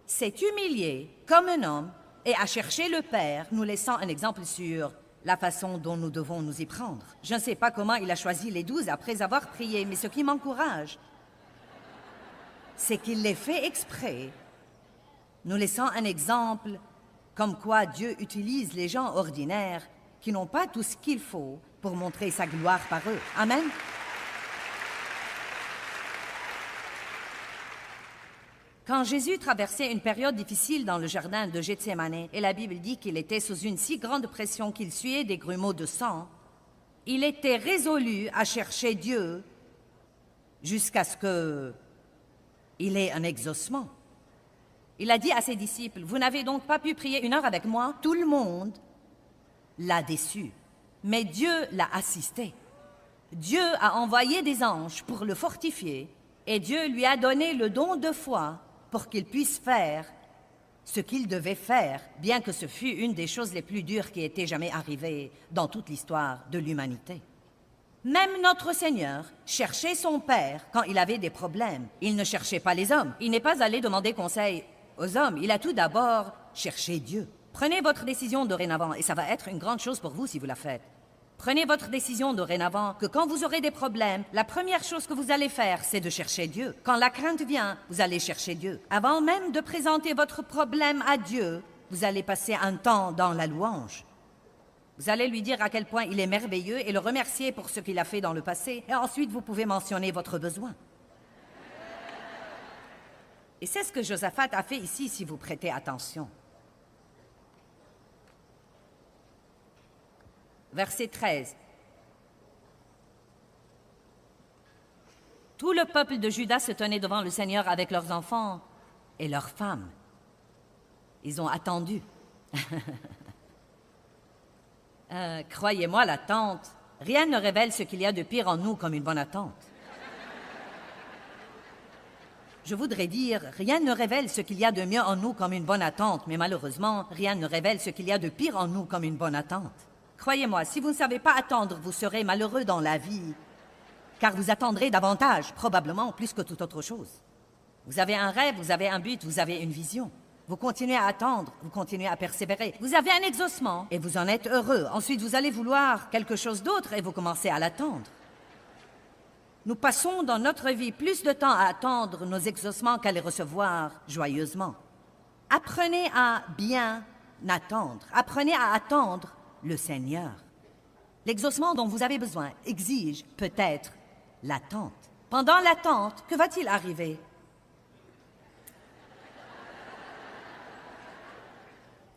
s'est humilié comme un homme et a cherché le Père, nous laissant un exemple sur la façon dont nous devons nous y prendre. Je ne sais pas comment il a choisi les 12 après avoir prié, mais ce qui m'encourage, c'est qu'il les fait exprès Nous laissons un exemple comme quoi Dieu utilise les gens ordinaires qui n'ont pas tout ce qu'il faut pour montrer sa gloire par eux. Amen. Quand Jésus traversait une période difficile dans le jardin de Gethsémane, et la Bible dit qu'il était sous une si grande pression qu'il suait des grumeaux de sang, il était résolu à chercher Dieu jusqu'à ce qu'il ait un exaucement. Il a dit à ses disciples, « Vous n'avez donc pas pu prier 1 heure avec moi? » Tout le monde l'a déçu, mais Dieu l'a assisté. Dieu a envoyé des anges pour le fortifier et Dieu lui a donné le don de foi pour qu'il puisse faire ce qu'il devait faire, bien que ce fût une des choses les plus dures qui était jamais arrivée dans toute l'histoire de l'humanité. Même notre Seigneur cherchait son Père quand il avait des problèmes. Il ne cherchait pas les hommes. Il n'est pas allé demander conseil aux hommes. Il a tout d'abord cherché Dieu. Prenez votre décision dorénavant, et ça va être une grande chose pour vous si vous la faites. Prenez votre décision dorénavant que quand vous aurez des problèmes, la première chose que vous allez faire, c'est de chercher Dieu. Quand la crainte vient, vous allez chercher Dieu. Avant même de présenter votre problème à Dieu, vous allez passer un temps dans la louange. Vous allez lui dire à quel point il est merveilleux et le remercier pour ce qu'il a fait dans le passé, et ensuite vous pouvez mentionner votre besoin. Et c'est ce que Josaphat a fait ici, si vous prêtez attention. Verset 13. Tout le peuple de Juda se tenait devant le Seigneur avec leurs enfants et leurs femmes. Ils ont attendu. Croyez-moi, l'attente, rien ne révèle ce qu'il y a de pire en nous comme une bonne attente. Je voudrais dire, rien ne révèle ce qu'il y a de mieux en nous comme une bonne attente, mais malheureusement, rien ne révèle ce qu'il y a de pire en nous comme une bonne attente. Croyez-moi, si vous ne savez pas attendre, vous serez malheureux dans la vie, car vous attendrez davantage, probablement plus que toute autre chose. Vous avez un rêve, vous avez un but, vous avez une vision. Vous continuez à attendre, vous continuez à persévérer. Vous avez un exaucement et vous en êtes heureux. Ensuite, vous allez vouloir quelque chose d'autre et vous commencez à l'attendre. Nous passons dans notre vie plus de temps à attendre nos exaucements qu'à les recevoir joyeusement. Apprenez à bien attendre. Apprenez à attendre le Seigneur. L'exaucement dont vous avez besoin exige peut-être l'attente. Pendant l'attente, que va-t-il arriver?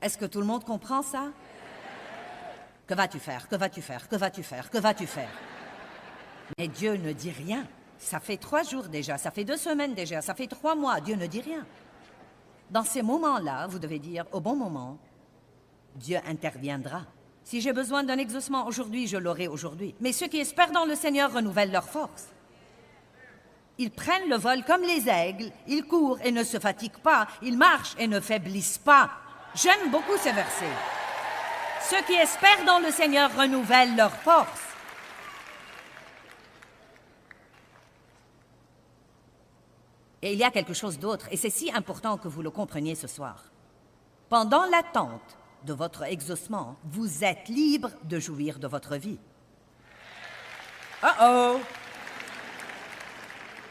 Est-ce que tout le monde comprend ça? Que vas-tu faire? Que vas-tu faire? Que vas-tu faire? Que vas-tu faire? Mais Dieu ne dit rien. Ça fait 3 jours déjà, ça fait 2 semaines déjà, ça fait 3 mois. Dieu ne dit rien. Dans ces moments-là, vous devez dire, au bon moment, Dieu interviendra. Si j'ai besoin d'un exaucement aujourd'hui, je l'aurai aujourd'hui. Mais ceux qui espèrent dans le Seigneur renouvellent leur force. Ils prennent le vol comme les aigles, ils courent et ne se fatiguent pas, ils marchent et ne faiblissent pas. J'aime beaucoup ces versets. Ceux qui espèrent dans le Seigneur renouvellent leur force. Et il y a quelque chose d'autre, et c'est si important que vous le compreniez ce soir. Pendant l'attente de votre exaucement, vous êtes libre de jouir de votre vie. Oh!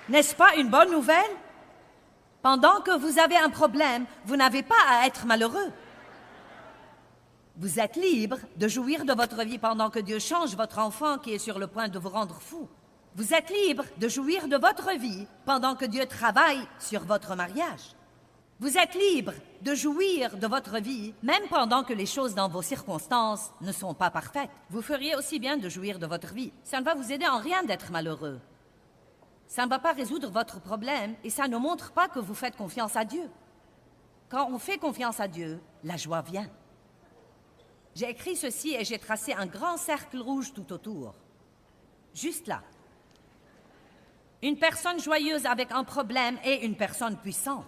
N'est-ce pas une bonne nouvelle? Pendant que vous avez un problème, vous n'avez pas à être malheureux. Vous êtes libre de jouir de votre vie pendant que Dieu change votre enfant qui est sur le point de vous rendre fou. Vous êtes libre de jouir de votre vie pendant que Dieu travaille sur votre mariage. Vous êtes libre de jouir de votre vie même pendant que les choses dans vos circonstances ne sont pas parfaites. Vous feriez aussi bien de jouir de votre vie. Ça ne va vous aider en rien d'être malheureux. Ça ne va pas résoudre votre problème et ça ne montre pas que vous faites confiance à Dieu. Quand on fait confiance à Dieu, la joie vient. J'ai écrit ceci et j'ai tracé un grand cercle rouge tout autour. Juste là. Une personne joyeuse avec un problème est une personne puissante.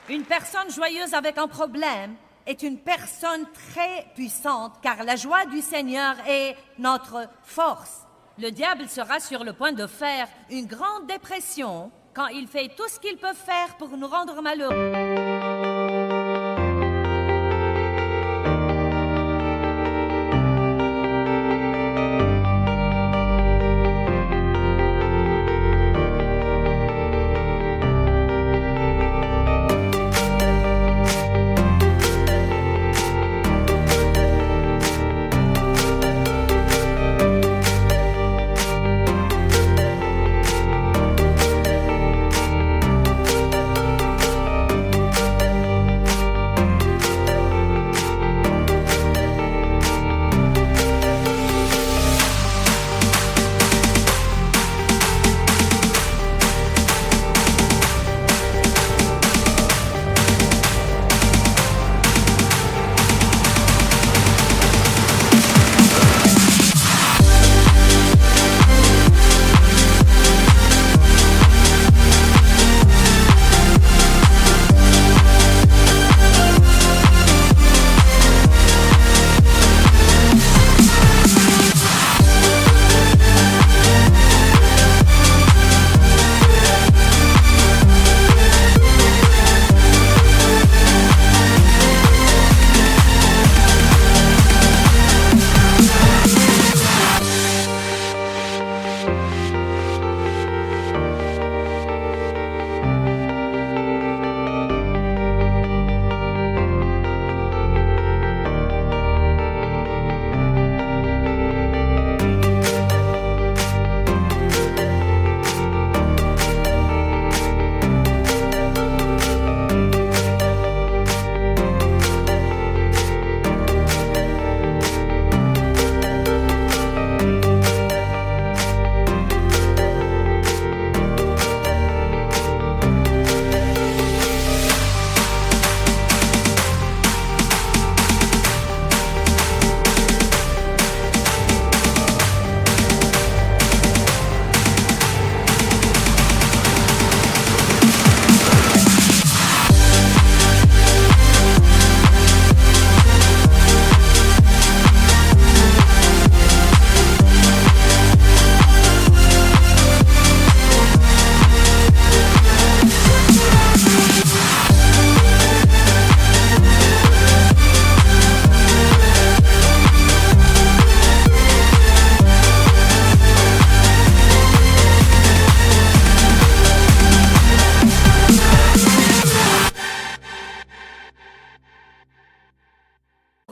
Une personne joyeuse avec un problème est une personne très puissante, car la joie du Seigneur est notre force. Le diable sera sur le point de faire une grande dépression quand il fait tout ce qu'il peut faire pour nous rendre malheureux.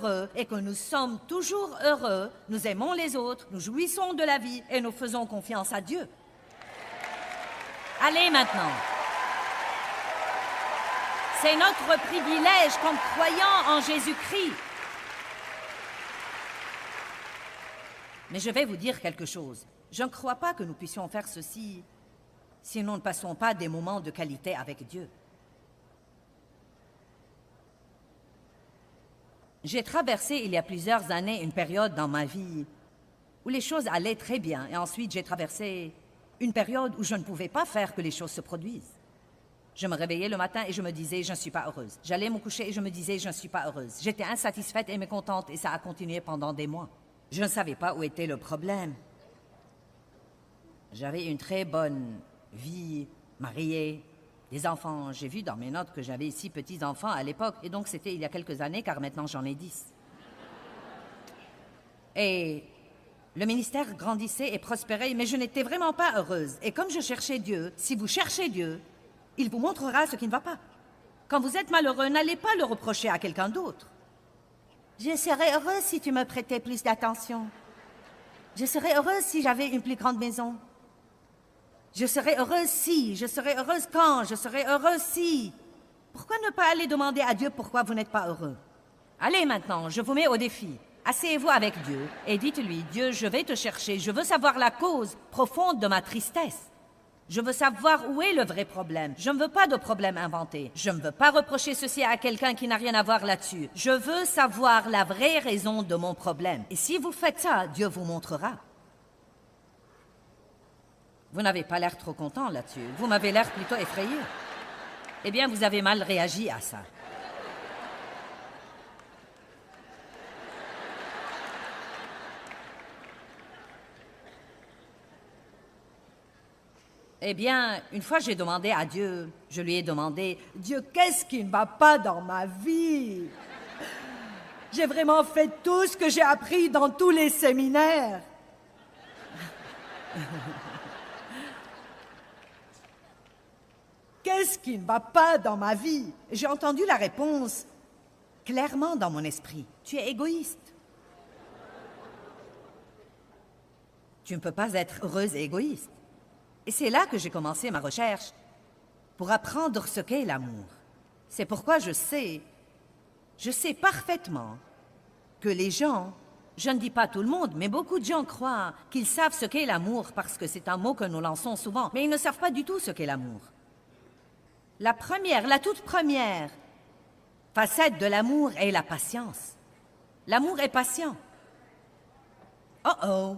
heureux et que nous sommes toujours heureux, nous aimons les autres, nous jouissons de la vie et nous faisons confiance à Dieu. Allez maintenant. C'est notre privilège comme croyants en Jésus-Christ. Mais je vais vous dire quelque chose. Je ne crois pas que nous puissions faire ceci si nous ne passons pas des moments de qualité avec Dieu. J'ai traversé il y a plusieurs années une période dans ma vie où les choses allaient très bien. Et ensuite, j'ai traversé une période où je ne pouvais pas faire que les choses se produisent. Je me réveillais le matin et je me disais, je ne suis pas heureuse. J'allais me coucher et je me disais, je ne suis pas heureuse. J'étais insatisfaite et mécontente et ça a continué pendant des mois. Je ne savais pas où était le problème. J'avais une très bonne vie, mariée, des enfants. J'ai vu dans mes notes que j'avais 6 petits-enfants à l'époque, et donc c'était il y a quelques années, car maintenant j'en ai 10. Et le ministère grandissait et prospérait, mais je n'étais vraiment pas heureuse. Et comme je cherchais Dieu, si vous cherchez Dieu, il vous montrera ce qui ne va pas. Quand vous êtes malheureux, n'allez pas le reprocher à quelqu'un d'autre. Je serais heureuse si tu me prêtais plus d'attention. Je serais heureuse si j'avais une plus grande maison. Je serais heureuse si, je serais heureuse quand, je serais heureuse si. Pourquoi ne pas aller demander à Dieu pourquoi vous n'êtes pas heureux? Allez maintenant, je vous mets au défi. Asseyez-vous avec Dieu et dites-lui, Dieu, je vais te chercher, je veux savoir la cause profonde de ma tristesse. Je veux savoir où est le vrai problème. Je ne veux pas de problème inventé. Je ne veux pas reprocher ceci à quelqu'un qui n'a rien à voir là-dessus. Je veux savoir la vraie raison de mon problème. Et si vous faites ça, Dieu vous montrera. Vous n'avez pas l'air trop content là-dessus. Vous m'avez l'air plutôt effrayé. Eh bien, vous avez mal réagi à ça. Eh bien, une fois j'ai demandé à Dieu, je lui ai demandé, « Dieu, qu'est-ce qui ne va pas dans ma vie? J'ai vraiment fait tout ce que j'ai appris dans tous les séminaires. » Qu'est-ce qui ne va pas dans ma vie? J'ai entendu la réponse clairement dans mon esprit. Tu es égoïste. Tu ne peux pas être heureuse et égoïste. Et c'est là que j'ai commencé ma recherche pour apprendre ce qu'est l'amour. C'est pourquoi je sais parfaitement que les gens, je ne dis pas tout le monde, mais beaucoup de gens croient qu'ils savent ce qu'est l'amour parce que c'est un mot que nous lançons souvent, mais ils ne savent pas du tout ce qu'est l'amour. La toute première facette de l'amour est la patience. L'amour est patient. Oh oh!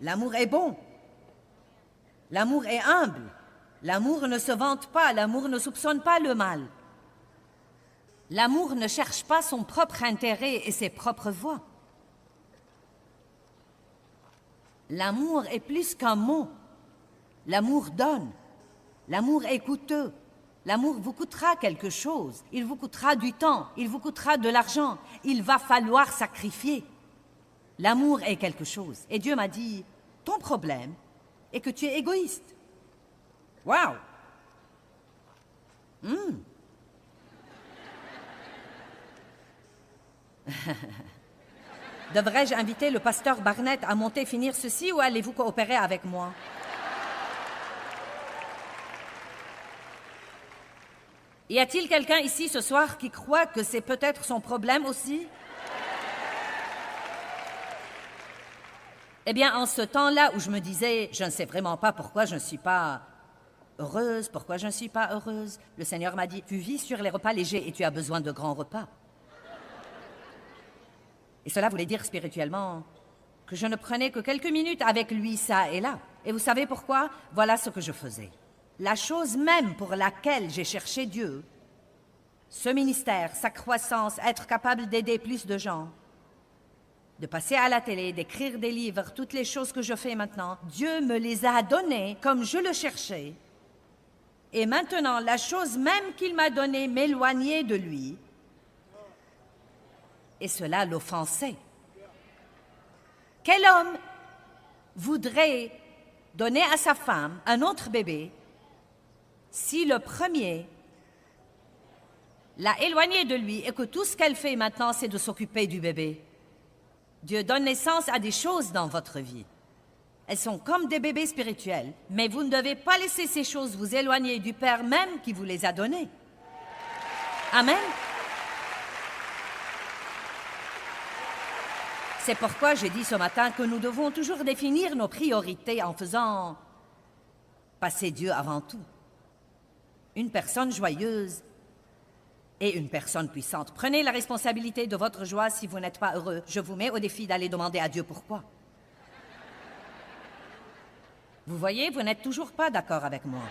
L'amour est bon. L'amour est humble. L'amour ne se vante pas. L'amour ne soupçonne pas le mal. L'amour ne cherche pas son propre intérêt et ses propres voies. L'amour est plus qu'un mot. L'amour donne. L'amour est coûteux. L'amour vous coûtera quelque chose. Il vous coûtera du temps. Il vous coûtera de l'argent. Il va falloir sacrifier. L'amour est quelque chose. Et Dieu m'a dit, ton problème est que tu es égoïste. Wow! Devrais-je inviter le pasteur Barnett à monter finir ceci ou allez-vous coopérer avec moi? Y a-t-il quelqu'un ici ce soir qui croit que c'est peut-être son problème aussi? Eh bien, en ce temps-là où je me disais, je ne sais vraiment pas pourquoi je ne suis pas heureuse, pourquoi je ne suis pas heureuse, le Seigneur m'a dit, tu vis sur les repas légers et tu as besoin de grands repas. Et cela voulait dire spirituellement que je ne prenais que quelques minutes avec lui, ça et là. Et vous savez pourquoi? Voilà ce que je faisais. La chose même pour laquelle j'ai cherché Dieu, ce ministère, sa croissance, être capable d'aider plus de gens, de passer à la télé, d'écrire des livres, toutes les choses que je fais maintenant, Dieu me les a données comme je le cherchais. Et maintenant, la chose même qu'il m'a donnée m'éloignait de lui. Et cela l'offensait. Quel homme voudrait donner à sa femme un autre bébé si le premier l'a éloignée de lui et que tout ce qu'elle fait maintenant, c'est de s'occuper du bébé. Dieu donne naissance à des choses dans votre vie. Elles sont comme des bébés spirituels, mais vous ne devez pas laisser ces choses vous éloigner du Père même qui vous les a données. Amen. C'est pourquoi j'ai dit ce matin que nous devons toujours définir nos priorités en faisant passer Dieu avant tout. Une personne joyeuse et une personne puissante. Prenez la responsabilité de votre joie si vous n'êtes pas heureux. Je vous mets au défi d'aller demander à Dieu pourquoi. Vous voyez, vous n'êtes toujours pas d'accord avec moi.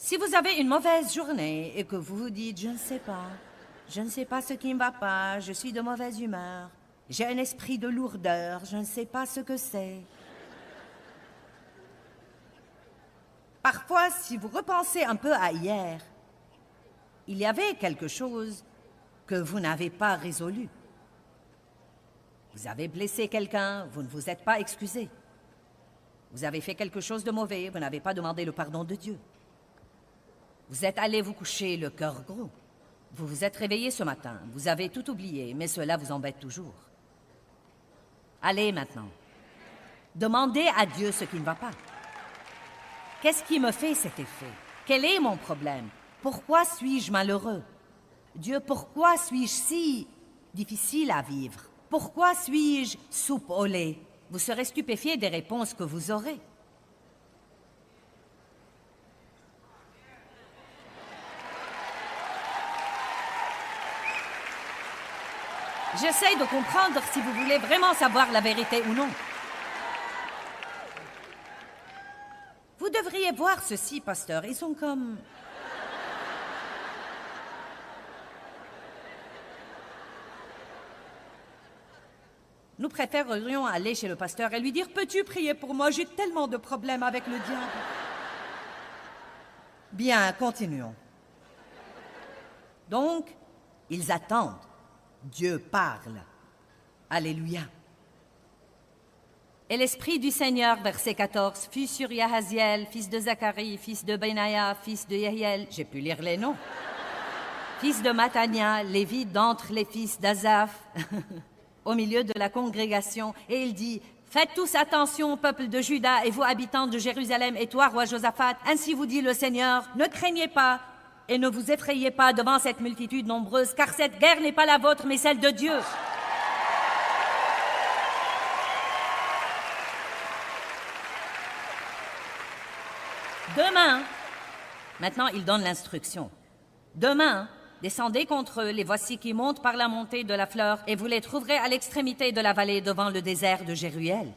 Si vous avez une mauvaise journée et que vous vous dites « je ne sais pas ce qui ne va pas, je suis de mauvaise humeur, j'ai un esprit de lourdeur, je ne sais pas ce que c'est ». Parfois, si vous repensez un peu à hier, il y avait quelque chose que vous n'avez pas résolu. Vous avez blessé quelqu'un, vous ne vous êtes pas excusé. Vous avez fait quelque chose de mauvais, vous n'avez pas demandé le pardon de Dieu. Vous êtes allé vous coucher le cœur gros. Vous vous êtes réveillé ce matin, vous avez tout oublié, mais cela vous embête toujours. Allez maintenant, demandez à Dieu ce qui ne va pas. Qu'est-ce qui me fait cet effet? Quel est mon problème? Pourquoi suis-je malheureux? Dieu, pourquoi suis-je si difficile à vivre? Pourquoi suis-je soupe au lait? Vous serez stupéfié des réponses que vous aurez. J'essaie de comprendre si vous voulez vraiment savoir la vérité ou non. Vous devriez voir ceci, pasteur. Ils sont comme... Nous préférerions aller chez le pasteur et lui dire « Peux-tu prier pour moi? J'ai tellement de problèmes avec le diable. » Bien, continuons. Donc, ils attendent. Dieu parle. Alléluia. Et l'Esprit du Seigneur, verset 14, fut sur Yahaziel, fils de Zacharie, fils de Benaïa, fils de Yehiel, j'ai pu lire les noms, fils de Matania, lévite d'entre les fils d'Azaph, au milieu de la congrégation, et il dit, « Faites tous attention, peuple de Juda, et vous habitants de Jérusalem, et toi, roi Josaphat, ainsi vous dit le Seigneur, ne craignez pas, et ne vous effrayez pas devant cette multitude nombreuse, car cette guerre n'est pas la vôtre, mais celle de Dieu. » Demain, maintenant il donne l'instruction. Demain, descendez contre eux, les voici qui montent par la montée de la fleur, et vous les trouverez à l'extrémité de la vallée devant le désert de Jéruel.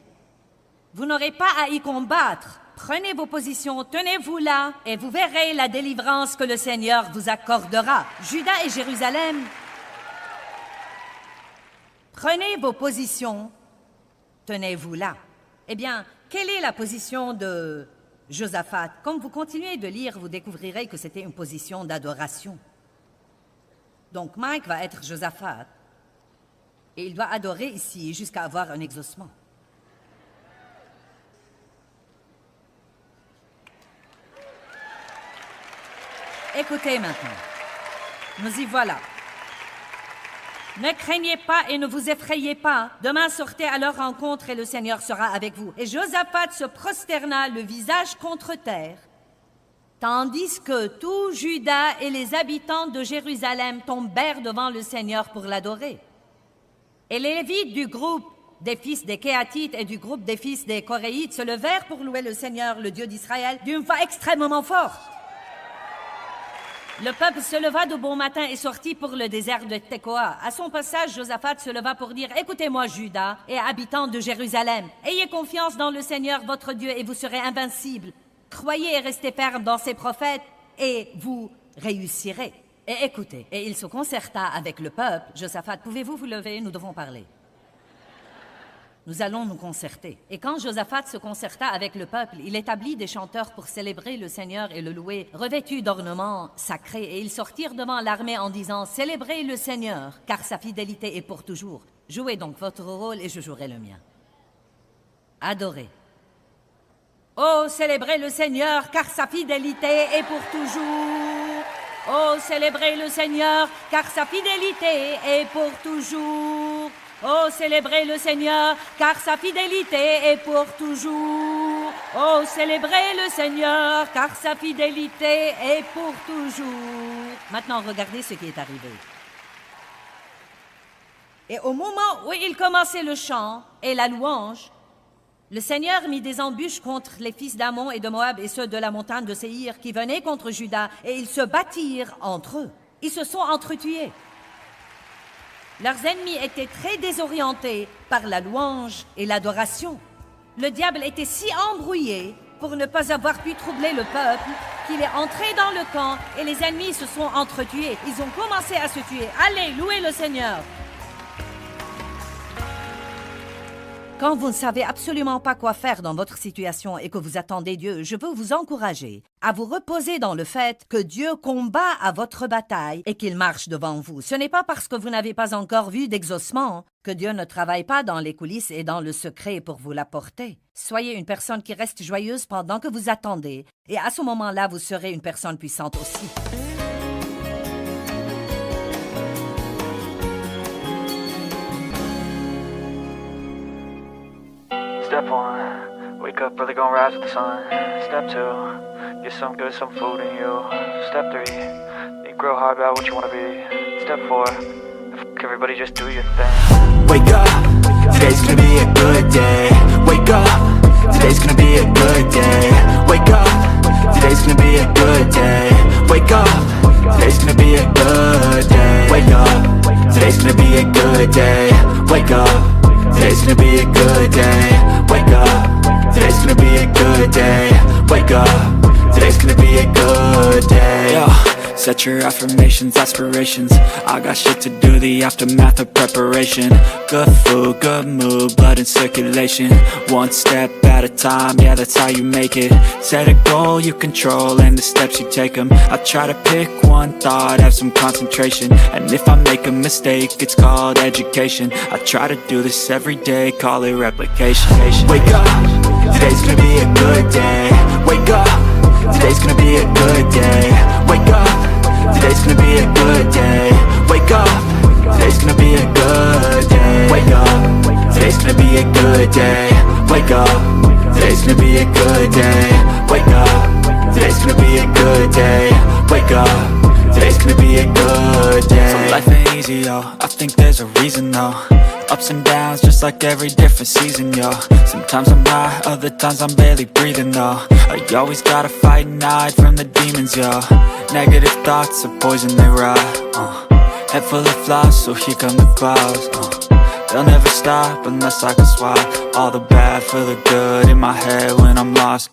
Vous n'aurez pas à y combattre. Prenez vos positions, tenez-vous là, et vous verrez la délivrance que le Seigneur vous accordera. Juda et Jérusalem, prenez vos positions, tenez-vous là. Eh bien, quelle est la position de Josaphat? Comme vous continuez de lire, vous découvrirez que c'était une position d'adoration. Donc Mike va être Josaphat, et il doit adorer ici jusqu'à avoir un exaucement. Écoutez maintenant, nous y voilà. Ne craignez pas et ne vous effrayez pas. Demain, sortez à leur rencontre et le Seigneur sera avec vous. Et Josaphat se prosterna le visage contre terre, tandis que tout Juda et les habitants de Jérusalem tombèrent devant le Seigneur pour l'adorer. Et les Lévites du groupe des fils des Kéatites et du groupe des fils des Coréites se levèrent pour louer le Seigneur, le Dieu d'Israël, d'une voix extrêmement forte. Le peuple se leva de bon matin et sortit pour le désert de Tekoa. À son passage, Josaphat se leva pour dire « Écoutez-moi, Juda et habitants de Jérusalem. Ayez confiance dans le Seigneur, votre Dieu, et vous serez invincibles. Croyez et restez fermes dans ses prophètes, et vous réussirez. » Et écoutez, et il se concerta avec le peuple. « Josaphat, pouvez-vous vous lever? Nous devons parler. » Nous allons nous concerter. Et quand Josaphat se concerta avec le peuple, il établit des chanteurs pour célébrer le Seigneur et le louer, revêtus d'ornements sacrés. Et ils sortirent devant l'armée en disant « Célébrez le Seigneur, car sa fidélité est pour toujours. Jouez donc votre rôle et je jouerai le mien. » Adorez. Oh, célébrez le Seigneur, car sa fidélité est pour toujours. Oh, célébrez le Seigneur, car sa fidélité est pour toujours. Oh, célébrez le Seigneur, car sa fidélité est pour toujours. Oh, célébrez le Seigneur, car sa fidélité est pour toujours. Maintenant, regardez ce qui est arrivé. Et au moment où il commençait le chant et la louange, le Seigneur mit des embûches contre les fils d'Ammon et de Moab et ceux de la montagne de Séhir qui venaient contre Juda, et ils se battirent entre eux. Ils se sont entretués. Leurs ennemis étaient très désorientés par la louange et l'adoration. Le diable était si embrouillé pour ne pas avoir pu troubler le peuple qu'il est entré dans le camp et les ennemis se sont entretués. Ils ont commencé à se tuer. Allez, louez le Seigneur! Quand vous ne savez absolument pas quoi faire dans votre situation et que vous attendez Dieu, je veux vous encourager à vous reposer dans le fait que Dieu combat à votre bataille et qu'il marche devant vous. Ce n'est pas parce que vous n'avez pas encore vu d'exaucement que Dieu ne travaille pas dans les coulisses et dans le secret pour vous l'apporter. Soyez une personne qui reste joyeuse pendant que vous attendez et à ce moment-là, vous serez une personne puissante aussi. Step 1, wake up early, gonna rise with the sun. Step 2, get some good, some food in you. Step 3, think real hard about what you wanna be. Step 4, everybody just do your thing. Wake up, today's gonna be a good day. Wake up, today's gonna be a good day. Wake up, today's gonna be a good day. Wake up, today's gonna be a good day. Wake up, today's gonna be a good day. Wake up. Today's gonna be a good day. Wake up. Today's gonna be a good day. Wake up. Today's gonna be a good day. Yo, set your affirmations, aspirations. I got shit to do, the aftermath of preparation. Good food, good mood, blood in circulation. One step at a time, yeah, that's how you make it. Set a goal you control and the steps you take them. I try to pick one thought, have some concentration. And if I make a mistake, it's called education. I try to do this every day, call it replication. Wake up, today's gonna be a good day. Wake up, today's gonna be a good day. Wake up, today's gonna be a good day. Wake up, today's gonna be a good day. Wake up, today's gonna be a good day. Wake up, today's gonna be a good day. Wake up, today's gonna be a good day. Wake up, today's gonna be a good day. So life ain't easy, yo, I think there's a reason though. Ups and downs, just like every different season, yo. Sometimes I'm high, other times I'm barely breathing, though. I always gotta fight and hide from the demons, yo. Negative thoughts are poison, they rot, Head full of flies, so here come the clouds, they'll never stop unless I can swap all the bad for the good in my head when I'm lost.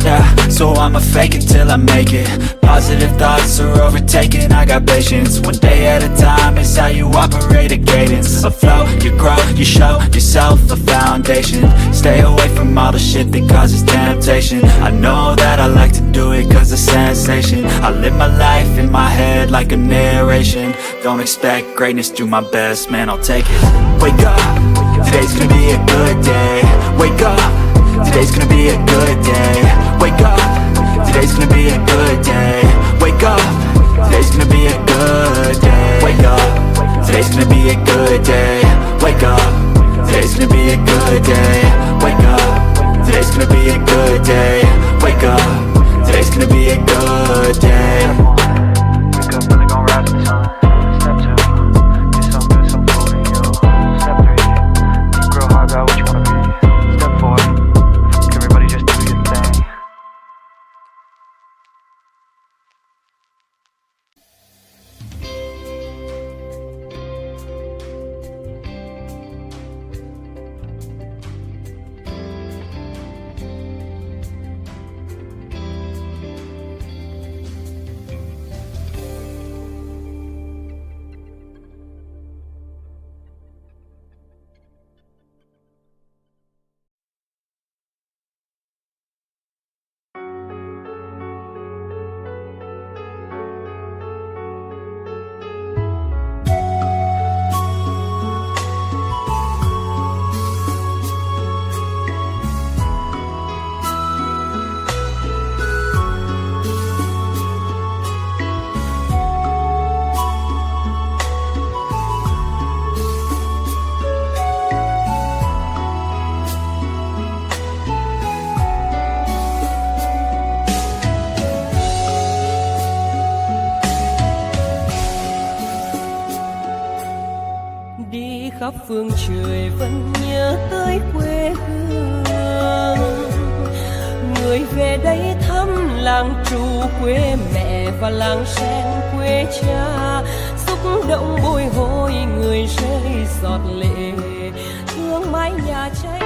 Yeah, so I'ma fake it till I make it. Positive thoughts are overtaken, I got patience. One day at a time is how you operate a cadence. A flow, you grow, you show yourself a foundation. Stay away from all the shit that causes temptation. I know that I like to do it cause it's sensation. I live my life in my head like a narration. Don't expect greatness, do my best, man, I'll take it. Wake up, today's gonna be a good day. Wake up, today's gonna be a good day. Wake up, today's gonna be a good day. Wake up, today's gonna be a good day. Wake up, today's gonna be a good day. Wake up, today's gonna be a good day. Wake up, today's gonna be a good day. Wake up, today's gonna be a good day. Wake up, really gon' rise with the sun. Step 2, get some good, some food in you. Step 3, think real hard about what you wanna be. Step 4, everybody just do your thing. Đi khắp phương trời vẫn nhớ tới quê hương. Người về đây thăm làng trù quê mẹ và làng sen quê cha. Xúc động bồi hồi người rơi giọt lệ, thương mái nhà cháy.